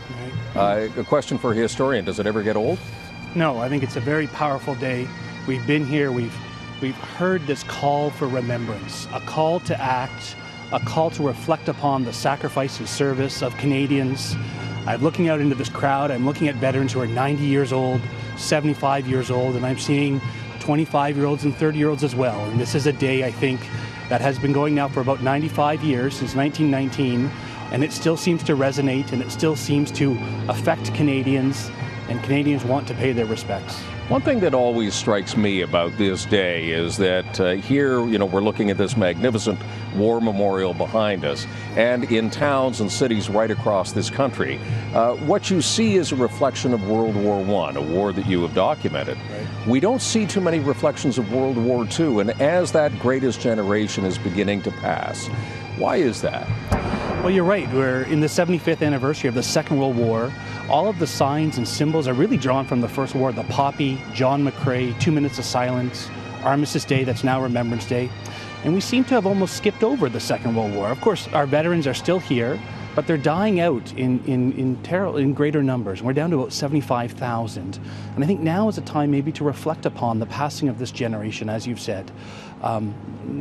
A question for a historian, does it ever get old? No, I think it's a very powerful day. We've been here, we've heard this call for remembrance, a call to act, a call to reflect upon the sacrifice and service of Canadians. I'm looking out into this crowd, I'm looking at veterans who are 90 years old, 75 years old, and I'm seeing 25-year-olds and 30-year-olds as well. And this is a day, I think, that has been going now for about 95 years, since 1919, and it still seems to resonate, and it still seems to affect Canadians, and Canadians want to pay their respects. One thing that always strikes me about this day is that here, we're looking at this magnificent war memorial behind us, and in towns and cities right across this country, what you see is a reflection of World War I, a war that you have documented. Right. We don't see too many reflections of World War II, and as that greatest generation is beginning to pass, why is that? Well, you're right. We're in the 75th anniversary of the Second World War. All of the signs and symbols are really drawn from the First War. The poppy, John McCrae, 2 minutes of silence, Armistice Day, that's now Remembrance Day. And we seem to have almost skipped over the Second World War. Of course, our veterans are still here, but they're dying out in greater numbers. We're down to about 75,000. And I think now is a time maybe to reflect upon the passing of this generation, as you've said.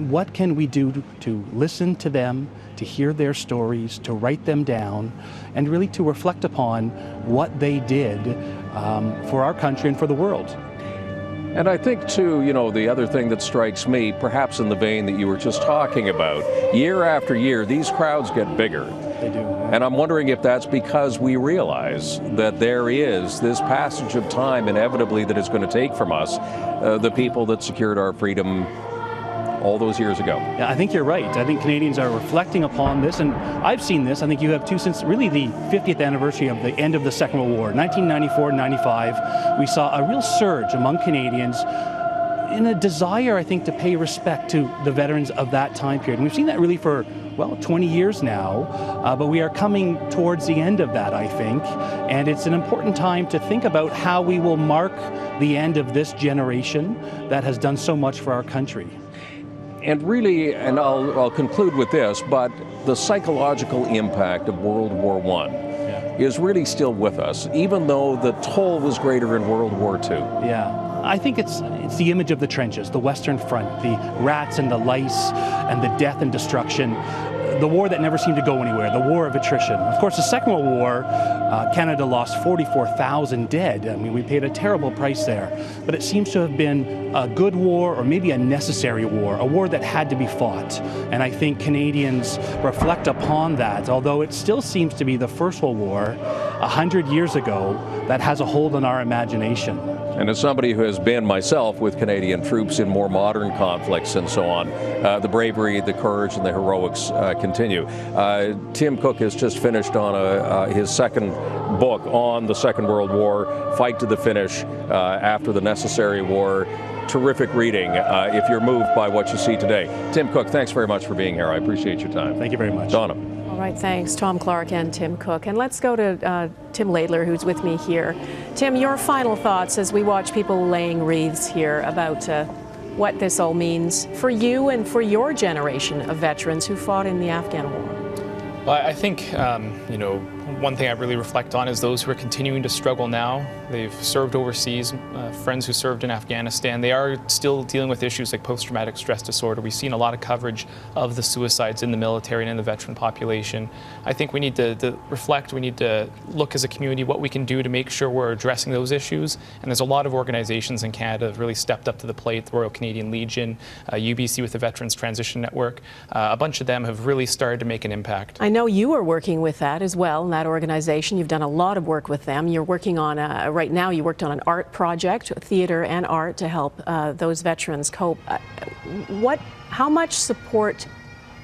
What can we do to listen to them, to hear their stories, to write them down, and really to reflect upon what they did for our country and for the world? And I think, too, the other thing that strikes me, perhaps in the vein that you were just talking about, year after year, these crowds get bigger. They do. And I'm wondering if that's because we realize that there is this passage of time inevitably that it's going to take from us, the people that secured our freedom all those years ago. Yeah, I think you're right. I think Canadians are reflecting upon this, and I've seen this. I think you have too, since really the 50th anniversary of the end of the Second World War, 1994-95. We saw a real surge among Canadians in a desire, I think, to pay respect to the veterans of that time period. And we've seen that really for, 20 years now, but we are coming towards the end of that, I think, and it's an important time to think about how we will mark the end of this generation that has done so much for our country. And really, and I'll conclude with this, but the psychological impact of World War I is really still with us, even though the toll was greater in World War II. Yeah, I think it's the image of the trenches, the Western Front, the rats and the lice and the death and destruction, the war that never seemed to go anywhere, the war of attrition. Of course, the Second World War, Canada lost 44,000 dead. I mean, we paid a terrible price there. But it seems to have been a good war, or maybe a necessary war, a war that had to be fought. And I think Canadians reflect upon that, although it still seems to be the First World War, 100 years ago, that has a hold on our imagination. And as somebody who has been myself with Canadian troops in more modern conflicts and so on, the bravery, the courage, and the heroics continue. Tim Cook has just finished on his second book on the Second World War, Fight to the Finish, After the Necessary War. Terrific reading if you're moved by what you see today. Tim Cook, thanks very much for being here. I appreciate your time. Thank you very much. Donna. All right, thanks, Tom Clark and Tim Cook. And let's go to Tim Laidler, who's with me here. Tim, your final thoughts as we watch people laying wreaths here about what this all means for you and for your generation of veterans who fought in the Afghan War. Well, I think, one thing I really reflect on is those who are continuing to struggle now. They've served overseas, friends who served in Afghanistan. They are still dealing with issues like post-traumatic stress disorder. We've seen a lot of coverage of the suicides in the military and in the veteran population. I think we need to reflect, we need to look as a community what we can do to make sure we're addressing those issues. And there's a lot of organizations in Canada that have really stepped up to the plate, the Royal Canadian Legion, UBC with the Veterans Transition Network. A bunch of them have really started to make an impact. I know you are working with that as well, in that organization. You've done a lot of work with them. You're working on, right now you worked on an art project, theater and art, to help those veterans cope. How much support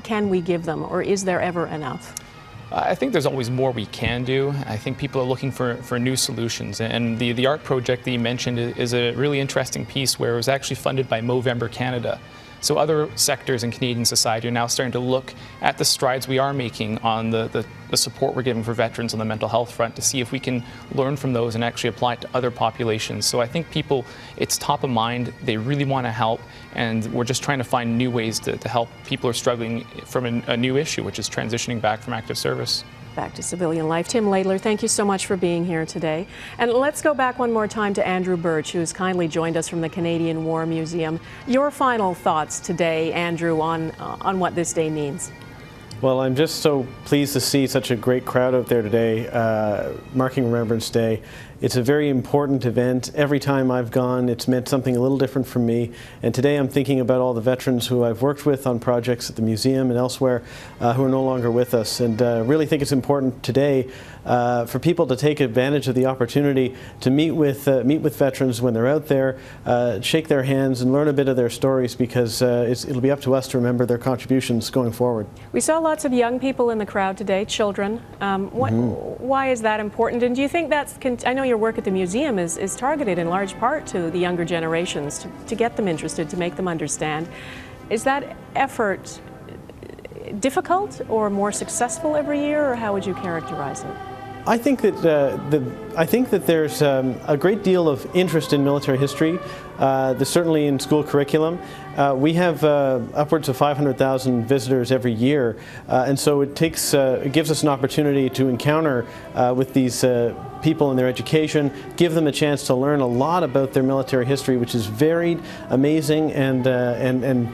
can we give them, or is there ever enough? I think there's always more we can do. I think people are looking for new solutions. And the art project that you mentioned is a really interesting piece where it was actually funded by Movember Canada. So other sectors in Canadian society are now starting to look at the strides we are making on the support we're giving for veterans on the mental health front to see if we can learn from those and actually apply it to other populations. So I think people, it's top of mind, they really want to help, and we're just trying to find new ways to help people who are struggling from a new issue, which is transitioning back from active service. Back to civilian life. Tim Laidler, thank you so much for being here today. And let's go back one more time to Andrew Birch, who's kindly joined us from the Canadian War Museum. Your final thoughts today, Andrew, on what this day means. Well, I'm just so pleased to see such a great crowd out there today, marking Remembrance Day. It's a very important event. Every time I've gone, it's meant something a little different for me. And today I'm thinking about all the veterans who I've worked with on projects at the museum and elsewhere who are no longer with us. And really think it's important today for people to take advantage of the opportunity to meet with veterans when they're out there, shake their hands and learn a bit of their stories, because it'll be up to us to remember their contributions going forward. We saw lots of young people in the crowd today, children. Why is that important? And do you think that's, I know your work at the museum is targeted in large part to the younger generations, to get them interested, to make them understand. Is that effort difficult or more successful every year, or how would you characterize it? I think that there's a great deal of interest in military history. Certainly in school curriculum. We have upwards of 500,000 visitors every year, and so it gives us an opportunity to encounter with these people in their education, give them a chance to learn a lot about their military history, which is varied, amazing, and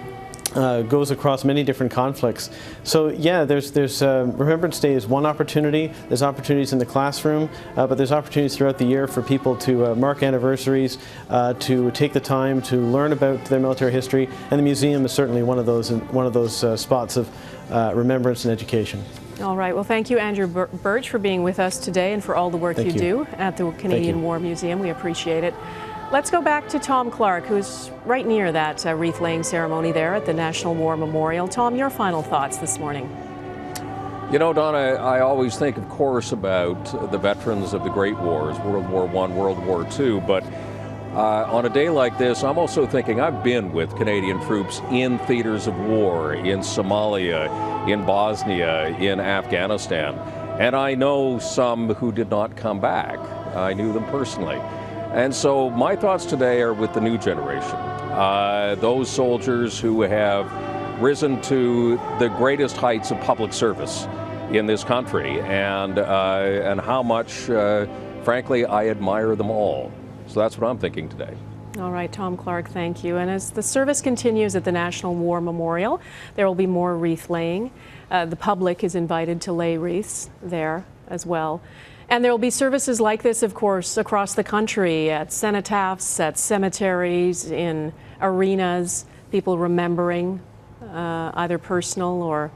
goes across many different conflicts. So yeah, there's Remembrance Day is one opportunity. There's opportunities in the classroom, but there's opportunities throughout the year for people to mark anniversaries, to take the time to learn about their military history, and the museum is certainly one of those spots of remembrance and education. All right. Well, thank you, Andrew Birch, for being with us today and for all the work you do at the Canadian War Museum. We appreciate it. Let's go back to Tom Clark, who's right near that wreath-laying ceremony there at the National War Memorial. Tom, your final thoughts this morning. You know, Donna, I always think, of course, about the veterans of the great wars, World War I, World War II, but on a day like this, I'm also thinking I've been with Canadian troops in theaters of war, in Somalia, in Bosnia, in Afghanistan, and I know some who did not come back. I knew them personally. And so my thoughts today are with the new generation, those soldiers who have risen to the greatest heights of public service in this country, and how much, frankly, I admire them all. So that's what I'm thinking today. All right, Tom Clark, thank you. And as the service continues at the National War Memorial, there will be more wreath laying. The public is invited to lay wreaths there as well. And there will be services like this, of course, across the country, at cenotaphs, at cemeteries, in arenas, people remembering, either personal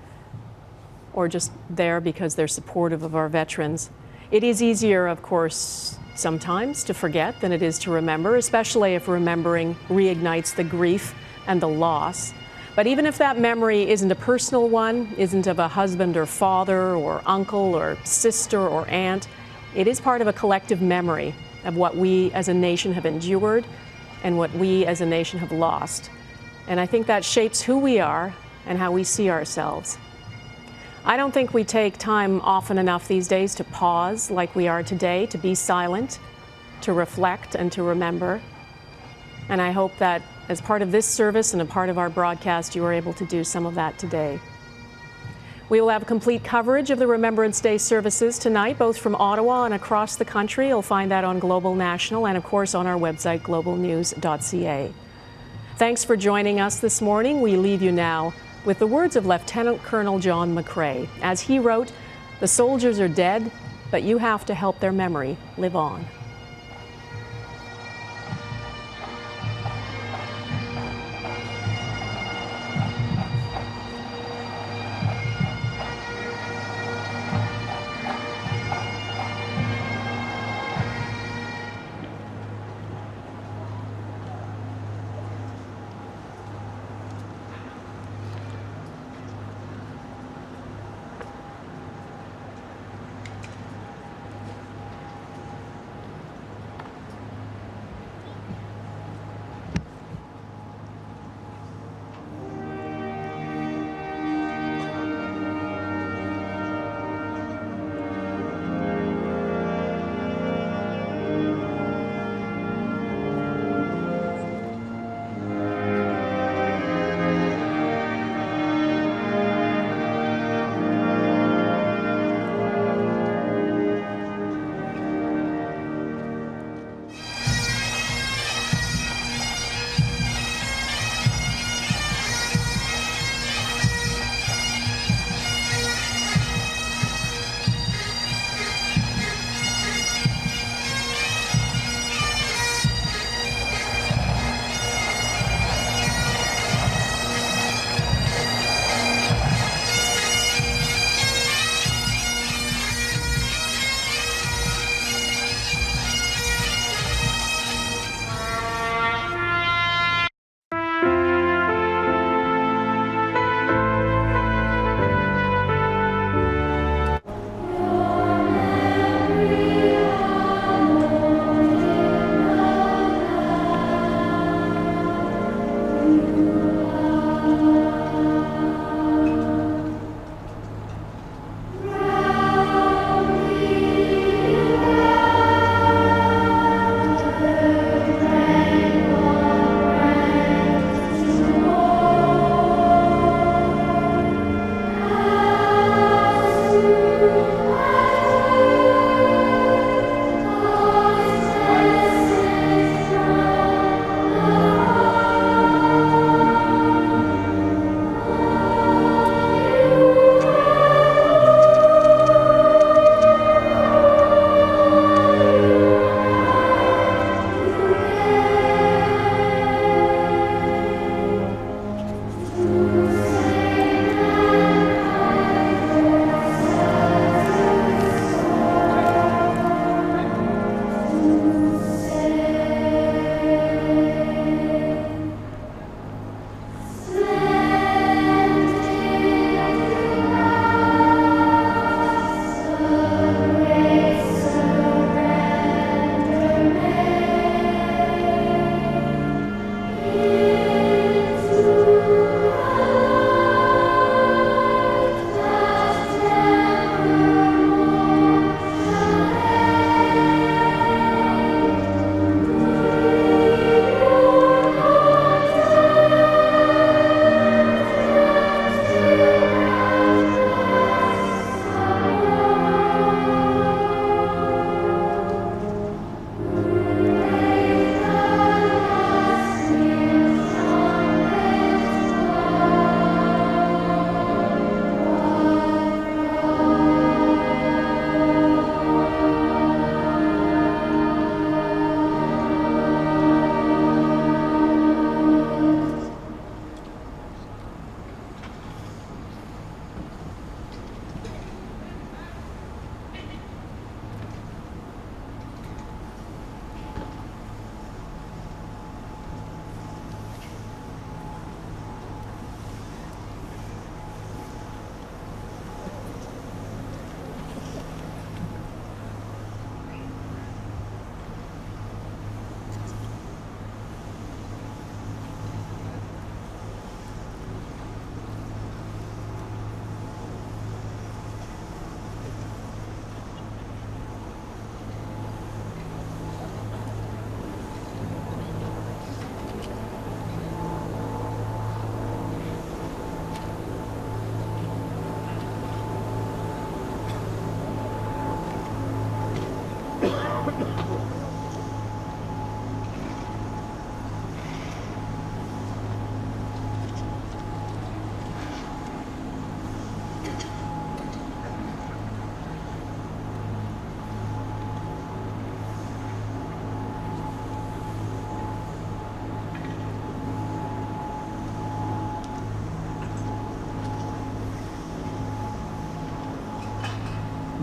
or just there because they're supportive of our veterans. It is easier, of course, sometimes to forget than it is to remember, especially if remembering reignites the grief and the loss. But even if that memory isn't a personal one, isn't of a husband or father or uncle or sister or aunt, it is part of a collective memory of what we as a nation have endured and what we as a nation have lost. And I think that shapes who we are and how we see ourselves. I don't think we take time often enough these days to pause like we are today, to be silent, to reflect and to remember. And I hope that as part of this service and a part of our broadcast, you are able to do some of that today. We will have complete coverage of the Remembrance Day services tonight, both from Ottawa and across the country. You'll find that on Global National and, of course, on our website, globalnews.ca. Thanks for joining us this morning. We leave you now with the words of Lieutenant Colonel John McCrae, as he wrote, "The soldiers are dead, but you have to help their memory live on."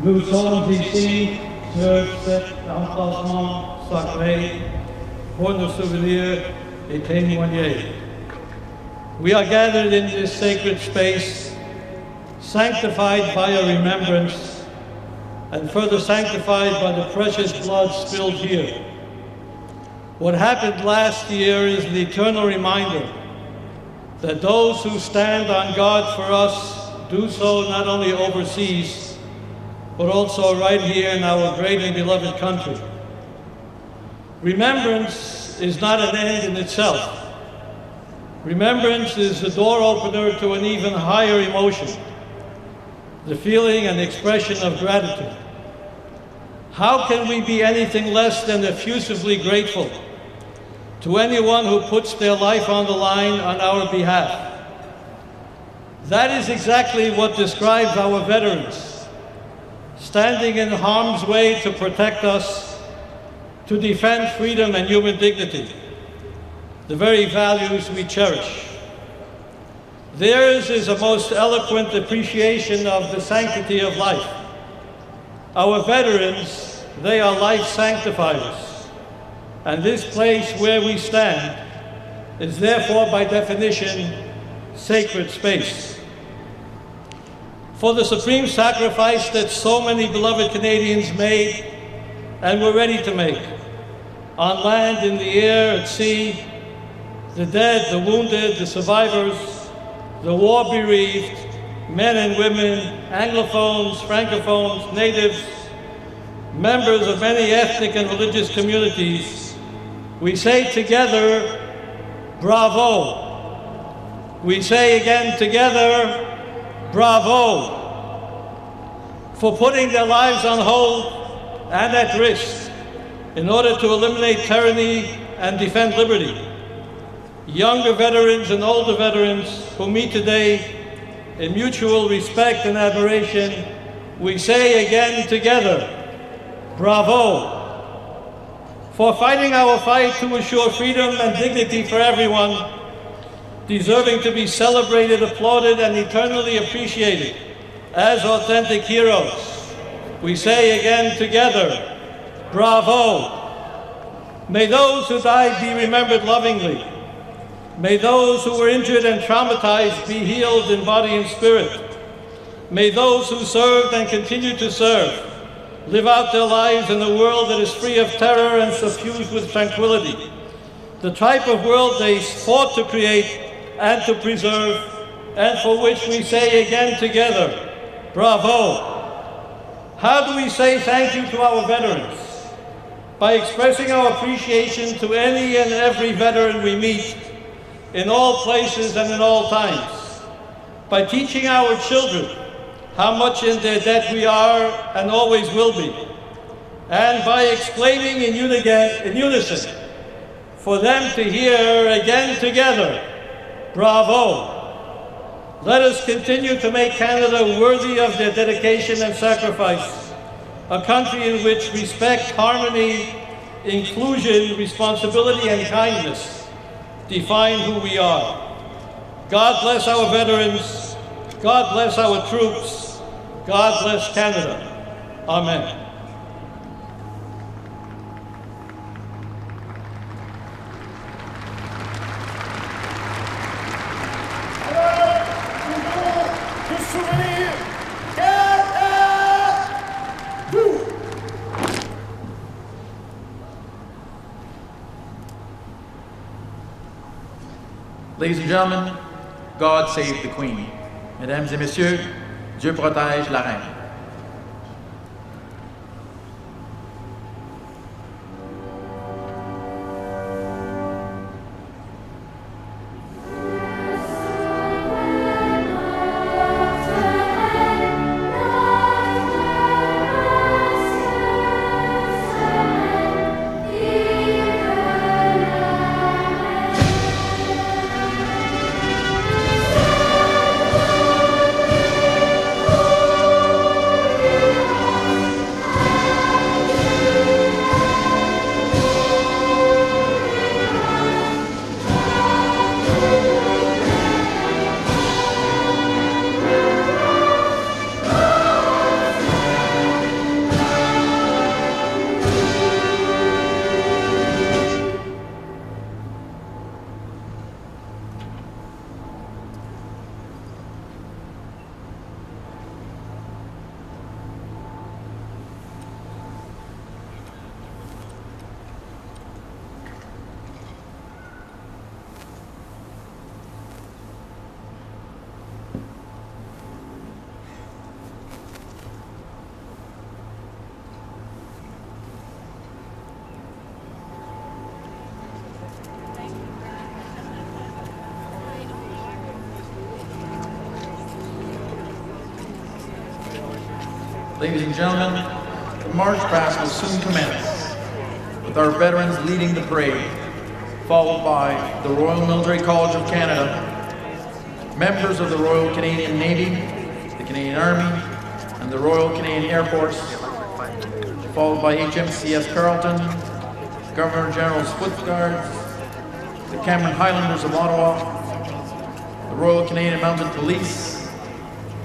Nous sommes ici sur cet emplacement sacré pour nous souvenir et témoigner. We are gathered in this sacred space, sanctified by a remembrance, and further sanctified by the precious blood spilled here. What happened last year is an eternal reminder that those who stand on God for us do so not only overseas, but also right here in our great and beloved country. Remembrance is not an end in itself. Remembrance is the door opener to an even higher emotion, the feeling and expression of gratitude. How can we be anything less than effusively grateful to anyone who puts their life on the line on our behalf? That is exactly what describes our veterans, standing in harm's way to protect us, to defend freedom and human dignity, the very values we cherish. Theirs is a most eloquent appreciation of the sanctity of life. Our veterans, they are life sanctifiers, and this place where we stand is therefore by definition sacred space. For the supreme sacrifice that so many beloved Canadians made and were ready to make, on land, in the air, at sea, the dead, the wounded, the survivors, the war-bereaved, men and women, Anglophones, Francophones, natives, members of many ethnic and religious communities, we say together, bravo. We say again together, bravo, for putting their lives on hold and at risk in order to eliminate tyranny and defend liberty. Younger veterans and older veterans who meet today in mutual respect and admiration, we say again together, bravo, for fighting our fight to assure freedom and dignity for everyone, deserving to be celebrated, applauded, and eternally appreciated as authentic heroes. We say again together, bravo. May those who died be remembered lovingly. May those who were injured and traumatized be healed in body and spirit. May those who served and continue to serve live out their lives in a world that is free of terror and suffused with tranquility, the type of world they fought to create and to preserve, and for which we say again together, bravo. How do we say thank you to our veterans? By expressing our appreciation to any and every veteran we meet, in all places and in all times. By teaching our children how much in their debt we are and always will be. And by exclaiming in unison, for them to hear again together, bravo. Let us continue to make Canada worthy of their dedication and sacrifice, a country in which respect, harmony, inclusion, responsibility, and kindness define who we are. God bless our veterans. God bless our troops. God bless Canada. Amen. Ladies and gentlemen, God save the Queen. Mesdames et messieurs, Dieu protège la reine. Ladies and gentlemen, the march past will soon commence, with our veterans leading the parade, followed by the Royal Military College of Canada, members of the Royal Canadian Navy, the Canadian Army, and the Royal Canadian Air Force, followed by HMCS Carleton, Governor General's Foot Guards, the Cameron Highlanders of Ottawa, the Royal Canadian Mounted Police,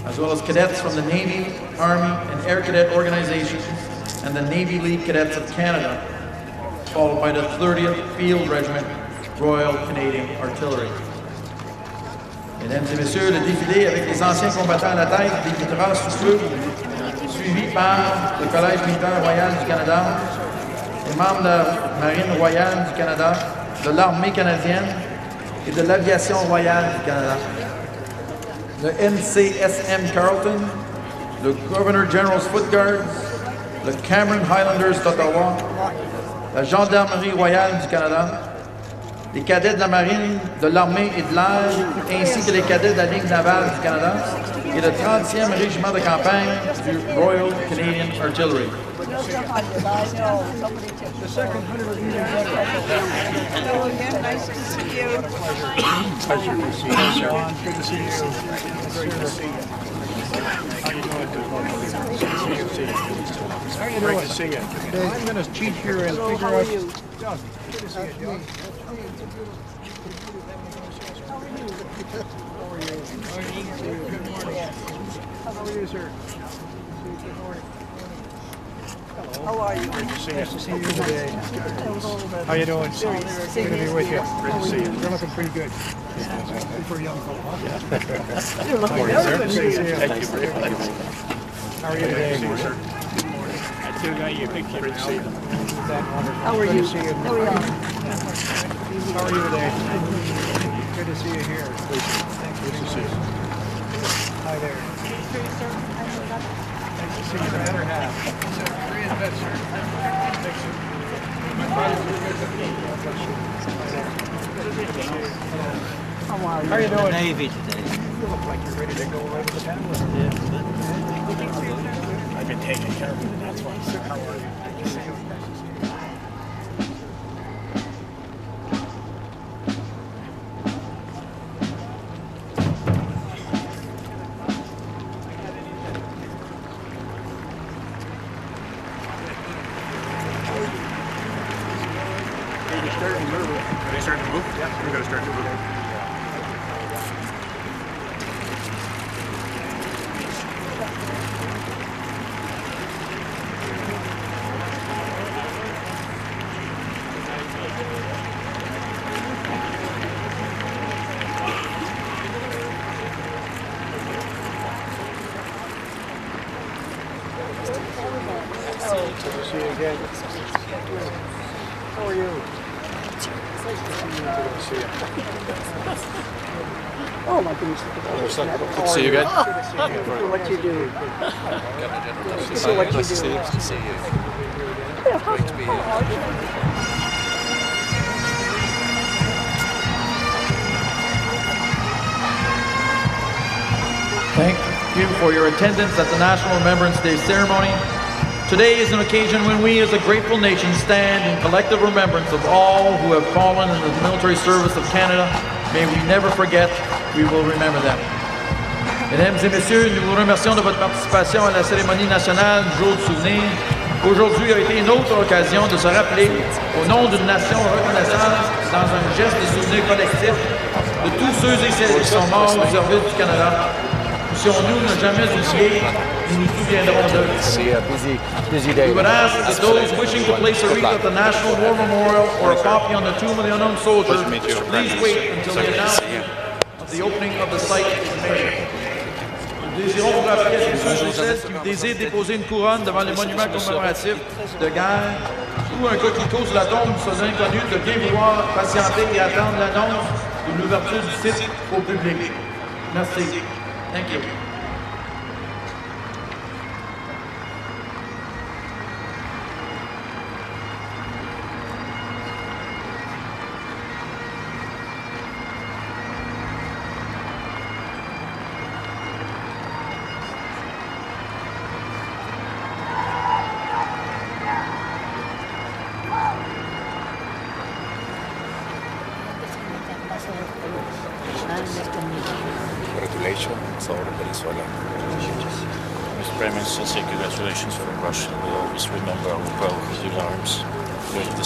as well as cadets from the Navy, Army, and Air Cadet organizations, and the Navy League Cadets of Canada, followed by the 30th Field Regiment, Royal Canadian Artillery. Mesdames et messieurs, le défilé avec les anciens combattants à la tête débutera sous peu, suivi par le Collège militaire royal du Canada, les membres de la Marine royale du Canada, de l'Armée canadienne et de l'Aviation royale du Canada. Le NCSM Carleton, le Governor General's Foot Guards, le Cameron Highlanders d'Ottawa, la Gendarmerie royale du Canada, les cadets de la Marine, de l'Armée et de l'Air, ainsi que les cadets de la Ligue navale du Canada et le 30e régiment de campagne du Royal Canadian Artillery. Hello again, nice to see you. Pleasure to see you, Sean. Good to see you. Great to see you. How you doing? How you doing? Great to see you. I'm going to cheat here and figure out. How are you? Good to see you, John. How are you? Good morning. How are you, sir? Good morning. How are you? Great to see you. Nice to see you today. How you doing? Good to be with you. Great to see you. You're looking pretty good. For a young fellow, huh? You're looking good, sir. Thank you very much. How are you today? Good morning. I still got your picture. Great to see you. How are you? Good to see you. How are you today? Good to see you here. Good to see you. Hi there. Nice to see you. Better half. How are you doing? Navy today. You look like you're ready to go right to the panel. I've been taking care of it, that's why. How are you? Good to see you. Nice to see you. See you again. How are you? Oh my goodness. Good to see you again. Good for what you do. Good for what you do. Nice to see you. Good to see you. Great to be here. Thank you for your attendance at the National Remembrance Day ceremony. Today is an occasion when we as a grateful nation stand in collective remembrance of all who have fallen in the military service of Canada. May we never forget, we will remember them. Mesdames et messieurs, nous vous remercions de votre participation à la cérémonie nationale du jour du souvenir. Aujourd'hui a été une autre occasion de se rappeler, au nom d'une nation reconnaissante, dans un geste de souvenir collectif, de tous ceux et celles qui sont morts au service du Canada. Puissions-nous ne jamais oublier, nous nous souviendrons d'eux. Busy day. We would ask that those wishing to place a wreath at the National War Memorial or a copy on the Tomb of the Unknown Soldier, please wait until the announcement of the opening of the site is made. Nous désirons vous rappeler à tous ceux et celles qui désirent déposer une couronne devant les monuments commémoratifs de guerre ou un coquelicot sur la tombe de ces inconnus de bien vouloir patienter et attendre l'annonce de l'ouverture du site au public. Merci. Thank you. Congratulations for Venezuela. Mr. Prime Minister, say congratulations for Russia. We always remember our proud Brazil arms during the